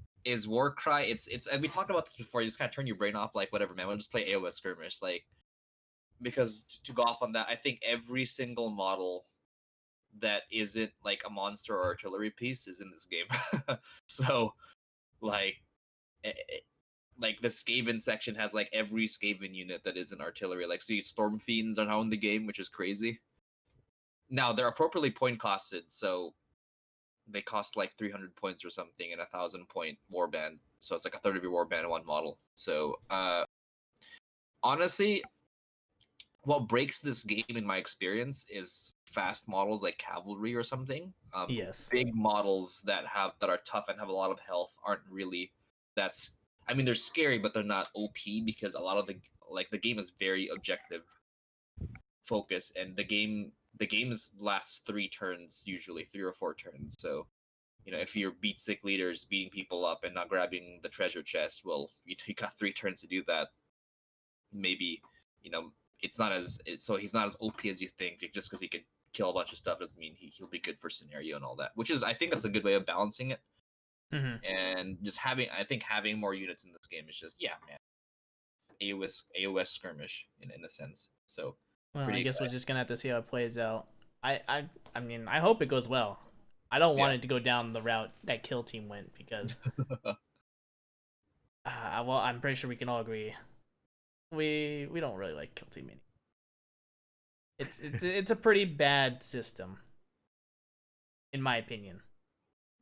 Warcry, it's and we talked about this before, you just kind of turn your brain off, like whatever, man, we'll just play AOS skirmish, like, because to go off on that, I think every single model that isn't like a monster or artillery piece is in this game. So like like the Skaven section has like every Skaven unit that isn't artillery. Like, so Storm Fiends are now in the game, which is crazy. Now they're appropriately point costed, so they cost like 300 points or something and 1,000 point warband. So it's like a third of your warband in one model. So honestly, what breaks this game in my experience is fast models like cavalry or something. Yes. Big models that are tough and have a lot of health aren't really I mean, they're scary, but they're not OP because a lot of the game is very objective focus, and the game's lasts 3 turns, usually 3 or 4 turns. So, if your beat sick leader's beating people up and not grabbing the treasure chest, well, you got 3 turns to do that. Maybe, he's not as OP as you think. Just because he could kill a bunch of stuff doesn't mean he'll be good for scenario and all that. Which is, I think that's a good way of balancing it. And just having more units in this game is just, yeah, man, AOS skirmish in a sense. So, well, I guess we're just gonna have to see how it plays out. I mean, I hope it goes well. I don't want it to go down the route that Kill Team went because, well, I'm pretty sure we can all agree we don't really like Kill Team anymore. It's a pretty bad system, in my opinion.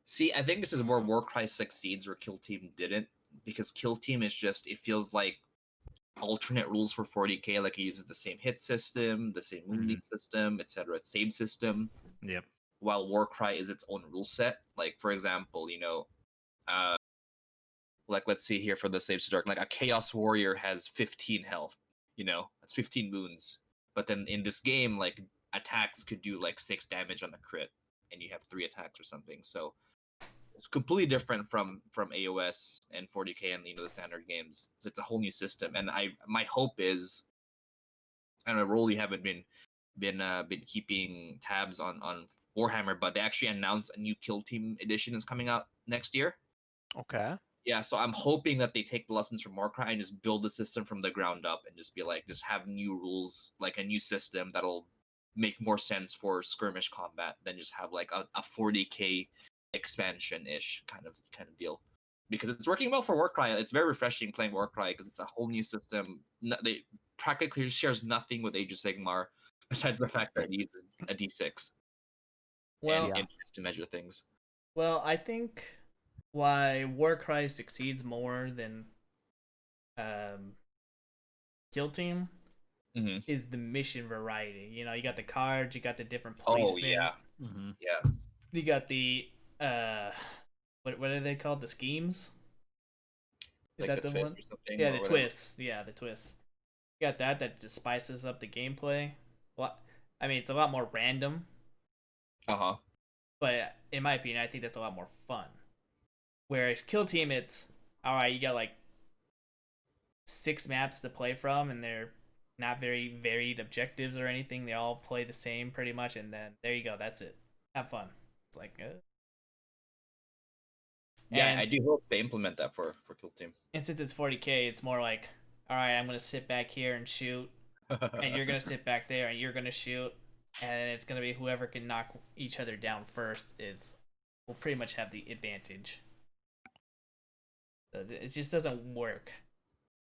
See, I think this is where Warcry succeeds where Kill Team didn't, because Kill Team is just, it feels like alternate rules for 40k, like it uses the same hit system, the same wounding system, etc., its save system. Yep. While Warcry is its own rule set. Like, for example, like, let's see here for the Sage to Dark, like a Chaos Warrior has 15 health, that's 15 wounds. But then in this game, like, attacks could do like 6 damage on a crit, and you have 3 attacks or something. So it's completely different from AOS and 40k and the standard games. So it's a whole new system, and my hope is, I don't know, Raul, you haven't been keeping tabs on Warhammer, but they actually announced a new Kill Team edition is coming out next year. Okay. Yeah, so I'm hoping that they take the lessons from Warcry and just build the system from the ground up and just be like, just have new rules, like a new system that'll make more sense for skirmish combat than just have like a 40k expansion-ish kind of deal. Because it's working well for Warcry. It's very refreshing playing Warcry because it's a whole new system. They practically shares nothing with Age of Sigmar besides the fact that it uses a d6 and to measure things. Well, I think why Warcry succeeds more than Kill Team is the mission variety. You got the cards, you got the different placement. Oh yeah, yeah. You got the what are they called? The schemes. Is like that the one? Yeah, the twists. Yeah, the twists. You got that just spices up the gameplay. Well, I mean, it's a lot more random. But in my opinion, I think that's a lot more fun. Whereas Kill Team, it's alright, you got like 6 maps to play from, and they're not very varied objectives or anything. They all play the same pretty much, and then there you go, that's it. Have fun. It's like yeah, I do hope they implement that for Kill Team. And since it's 40k, it's more like, alright, I'm gonna sit back here and shoot, and you're gonna sit back there and you're gonna shoot, and it's gonna be whoever can knock each other down first will pretty much have the advantage. So it just doesn't work.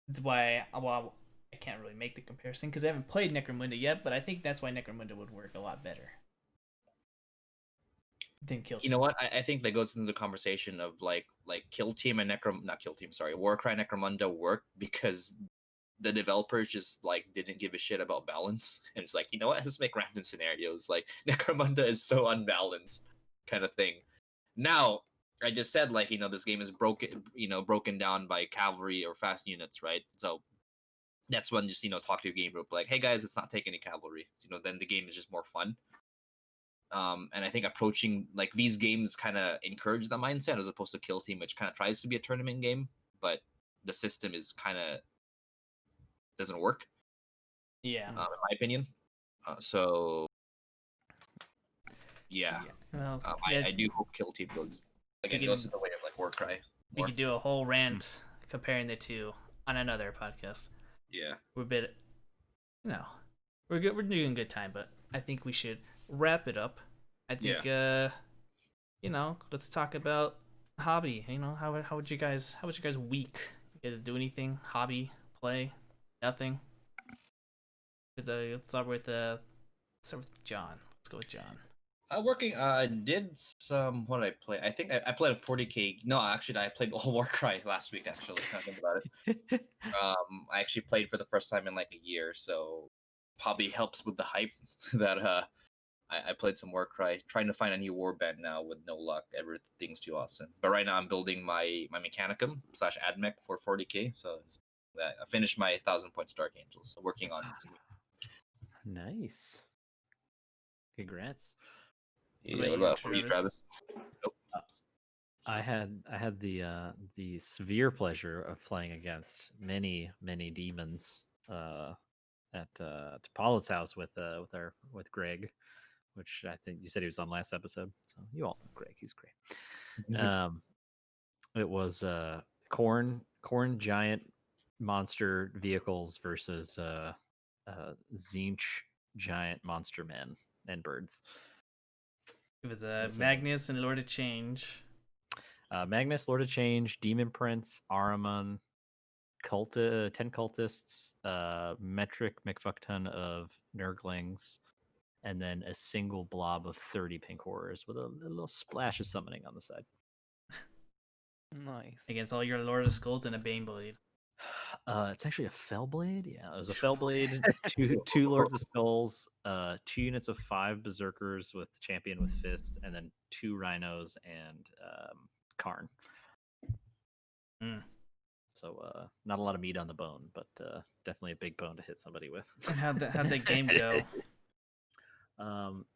That's why, well, I can't really make the comparison because I haven't played Necromunda yet, but I think that's why Necromunda would work a lot better than Kill Team. You know what? I think that goes into the conversation of like Kill Team and Warcry and Necromunda work because the developers just like didn't give a shit about balance, and it's like, you know what, let's make random scenarios. Like Necromunda is so unbalanced, kind of thing. Now, I just said, like, this game is broken down by cavalry or fast units, right? So that's when just talk to your game group like, hey guys, let's not take any cavalry. Then the game is just more fun. And I think approaching like these games kind of encourage the mindset as opposed to Kill Team, which kind of tries to be a tournament game, but the system is kind of doesn't work. Yeah. In my opinion. So yeah, Well, I do hope Kill Team goes goes to the way of like Warcry. We could do a whole rant comparing the two on another podcast. Yeah, We're a bit, we're good. We're doing good time, but I think we should wrap it up. I think, let's talk about hobby. How was your guys' week? You guys do anything? Hobby, play, nothing. Let's start with John. Let's go with John. Working. I did some. What did I play? I think I played a 40k. No, actually, I played all Warcry last week. Actually, kind of think about it. I actually played for the first time in like a year, so probably helps with the hype that I played some Warcry. Trying to find a new warband now with no luck. Everything's too awesome. But right now, I'm building my Mechanicum / AdMech for 40k. So I finished my 1,000 points Dark Angels. So working on it. Nice. Congrats. Yeah, what about for you, Travis? I had the severe pleasure of playing against many demons at Paulo's house with Greg, which I think you said he was on last episode. So you all know Greg, he's great. It was corn giant monster vehicles versus Zinch giant monster men and birds. It was Magnus and Lord of Change. Magnus, Lord of Change, Demon Prince, Ahriman, 10 cultists, metric McFuckton of Nurglings, and then a single blob of 30 pink horrors with a little splash of summoning on the side. Nice. Against all your Lord of Skulls and a Baneblade. It's actually a Fellblade. Yeah, it was a Fellblade, two Lords of Skulls, 2 units of 5 Berserkers with Champion with Fist, and then 2 Rhinos and Karn. So not a lot of meat on the bone, but definitely a big bone to hit somebody with. And how'd that game go?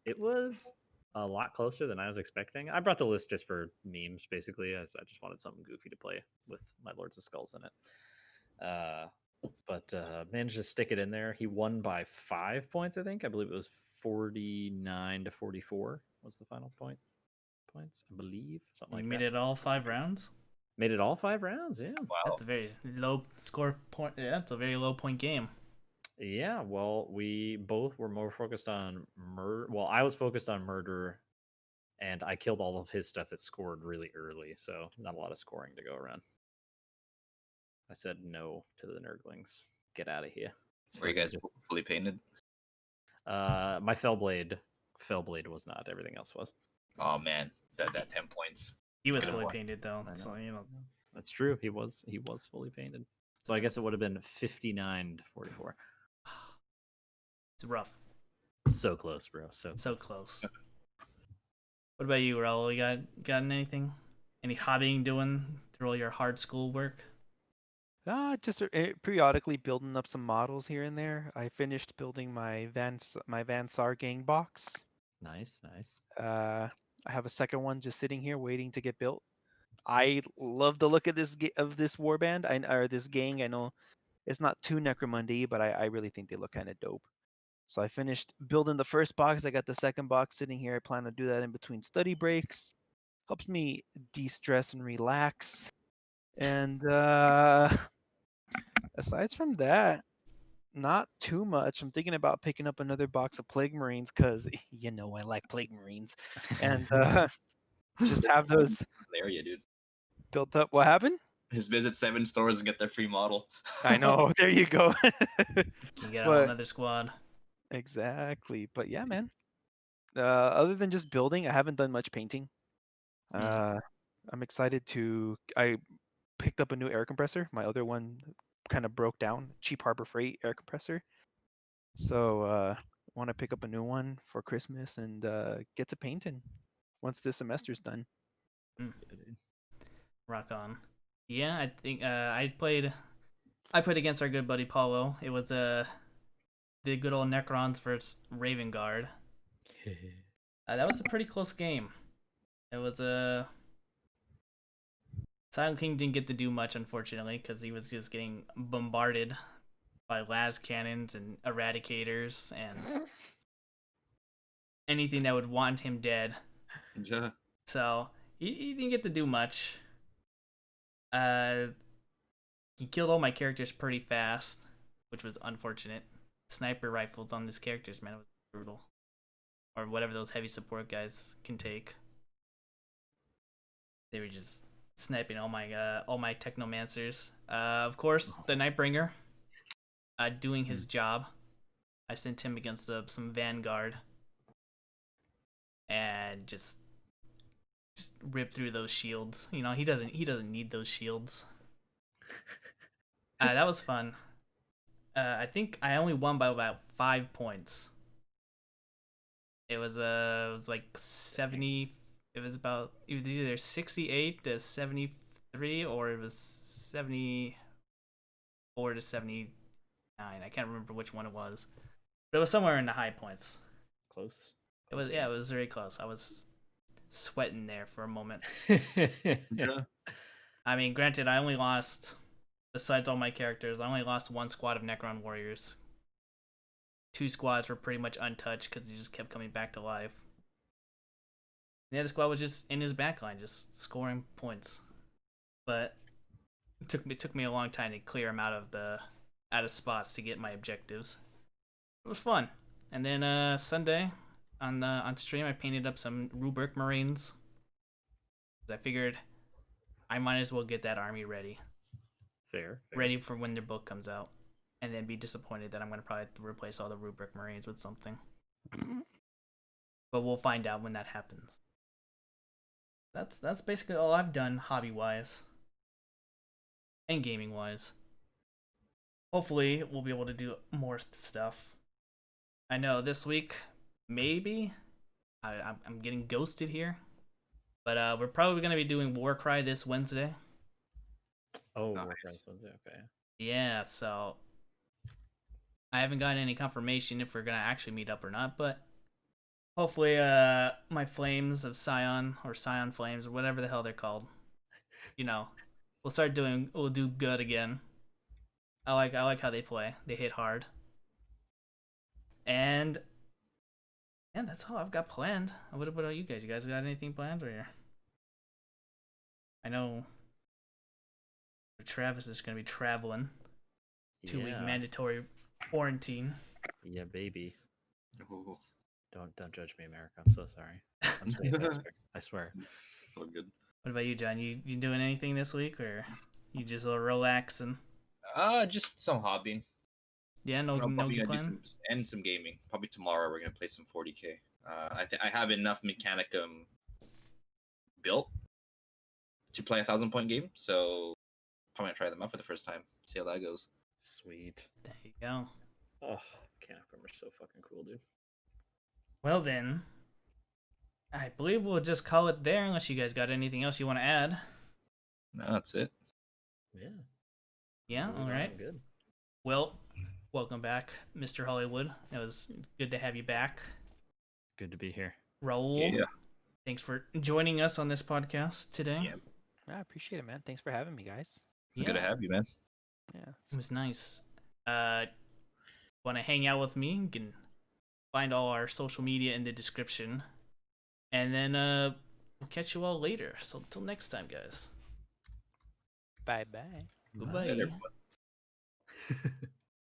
It was a lot closer than I was expecting. I brought the list just for memes, basically, as I just wanted something goofy to play with my Lords of Skulls in it. But managed to stick it in there. He won by 5 points, I think. I believe it was 49-44 was the final points. I believe something like that. You made it all 5 rounds. Made it all 5 rounds. Yeah. Wow. That's a very low score point. Yeah, that's a very low point game. Yeah. Well, we both were more focused on murder. Well, I was focused on murder, and I killed all of his stuff that scored really early, so not a lot of scoring to go around. I said no to the Nurglings. Get out of here. Were you guys fully painted? My Fellblade was not. Everything else was. Oh man, that 10 points. He was fully painted though, so that's true. He was fully painted. So I guess it would have been 59-44. It's rough. So close, bro. So close. What about you, Raul? You got anything? Any hobbying doing through all your hard school work? Just periodically building up some models here and there. I finished building my Van Sar gang box. Nice. I have a second one just sitting here waiting to get built. I love the look of this warband or this gang. I know it's not too Necromundi, but I really think they look kind of dope. So I finished building the first box. I got the second box sitting here. I plan to do that in between study breaks. Helps me de-stress and relax. And aside from that, not too much. I'm thinking about picking up another box of Plague Marines because I like Plague Marines, and just have those area, dude. Built up. What happened? Just visit 7 stores and get their free model. I know. There you go. Can you get on another squad? Exactly. But yeah, man. Other than just building, I haven't done much painting. I'm excited I picked up a new air compressor. My other one kind of broke down. Cheap Harbor Freight air compressor. So want to pick up a new one for Christmas and get to painting once this semester's done. Rock on. Yeah, I think I played against our good buddy Paulo. It was the good old Necrons versus Raven Guard. That was a pretty close game. It was Silent King didn't get to do much, unfortunately, because he was just getting bombarded by las cannons and eradicators and anything that would want him dead. Yeah. So he didn't get to do much. He killed all my characters pretty fast, which was unfortunate. Sniper rifles on these characters, man, it was brutal. Or whatever those heavy support guys can take. They were just sniping all my technomancers. Of course, the Nightbringer, doing his job. I sent him against some Vanguard, and just rip through those shields. You know, he doesn't need those shields. That was fun. I think I only won by about 5 points. It was like 70. It was either 68 to 73, or it was 74 to 79. I can't remember which one it was, but it was somewhere in the high points. Close. It was it was very close. I was sweating there for a moment. Yeah. I mean, granted, I only lost, besides all my characters, I only lost one squad of Necron warriors. 2 squads were pretty much untouched because he just kept coming back to life. The other squad was just in his backline, just scoring points. But it took me a long time to clear him out of spots to get my objectives. It was fun. And then Sunday on stream, I painted up some Rubric Marines. I figured I might as well get that army ready. Fair. Ready for when their book comes out. And then be disappointed that I'm going to probably have to replace all the Rubric Marines with something. But we'll find out when that happens. That's basically all I've done hobby-wise. And gaming-wise. Hopefully, we'll be able to do more stuff. I know this week, maybe, I'm getting ghosted here. But we're probably going to be doing Warcry this Wednesday. Oh, Nice. okay. Yeah, so I haven't gotten any confirmation if we're going to actually meet up or not, but hopefully my Flames of Scion, or Scion Flames, or whatever the hell they're called, you know, we'll do good again. I like how they play. They hit hard. And that's all I've got planned. What about you guys? You guys got anything planned? Or I know Travis is going to be traveling. 2-week mandatory quarantine. Yeah, baby. Oh, Don't judge me, America. I'm so sorry. I'm safe. I swear. so good. What about you, John? You doing anything this week, or you just relaxing? Just some hobbying. Yeah, no Probably good gonna do plan. some gaming. Probably tomorrow we're gonna play some 40k. I have enough Mechanicum built to play a 1,000-point game, so probably gonna try them out for the first time. See how that goes. Sweet. There you go. Oh, Canacrum are so fucking cool, dude. Well then, I believe we'll just call it there, unless you guys got anything else you want to add. No, that's it. Yeah. Yeah, all right. Good. Well, welcome back, Mr. Hollywood. It was good to have you back. Good to be here. Raul, Yeah. thanks for joining us on this podcast today. Yeah. I appreciate it, man. Thanks for having me, guys. It's good to have you, man. Yeah. It was nice. Want to hang out with me? You can find all our social media in the description. And then we'll catch you all later. So until next time, guys. Bye-bye. Goodbye. Later, everyone.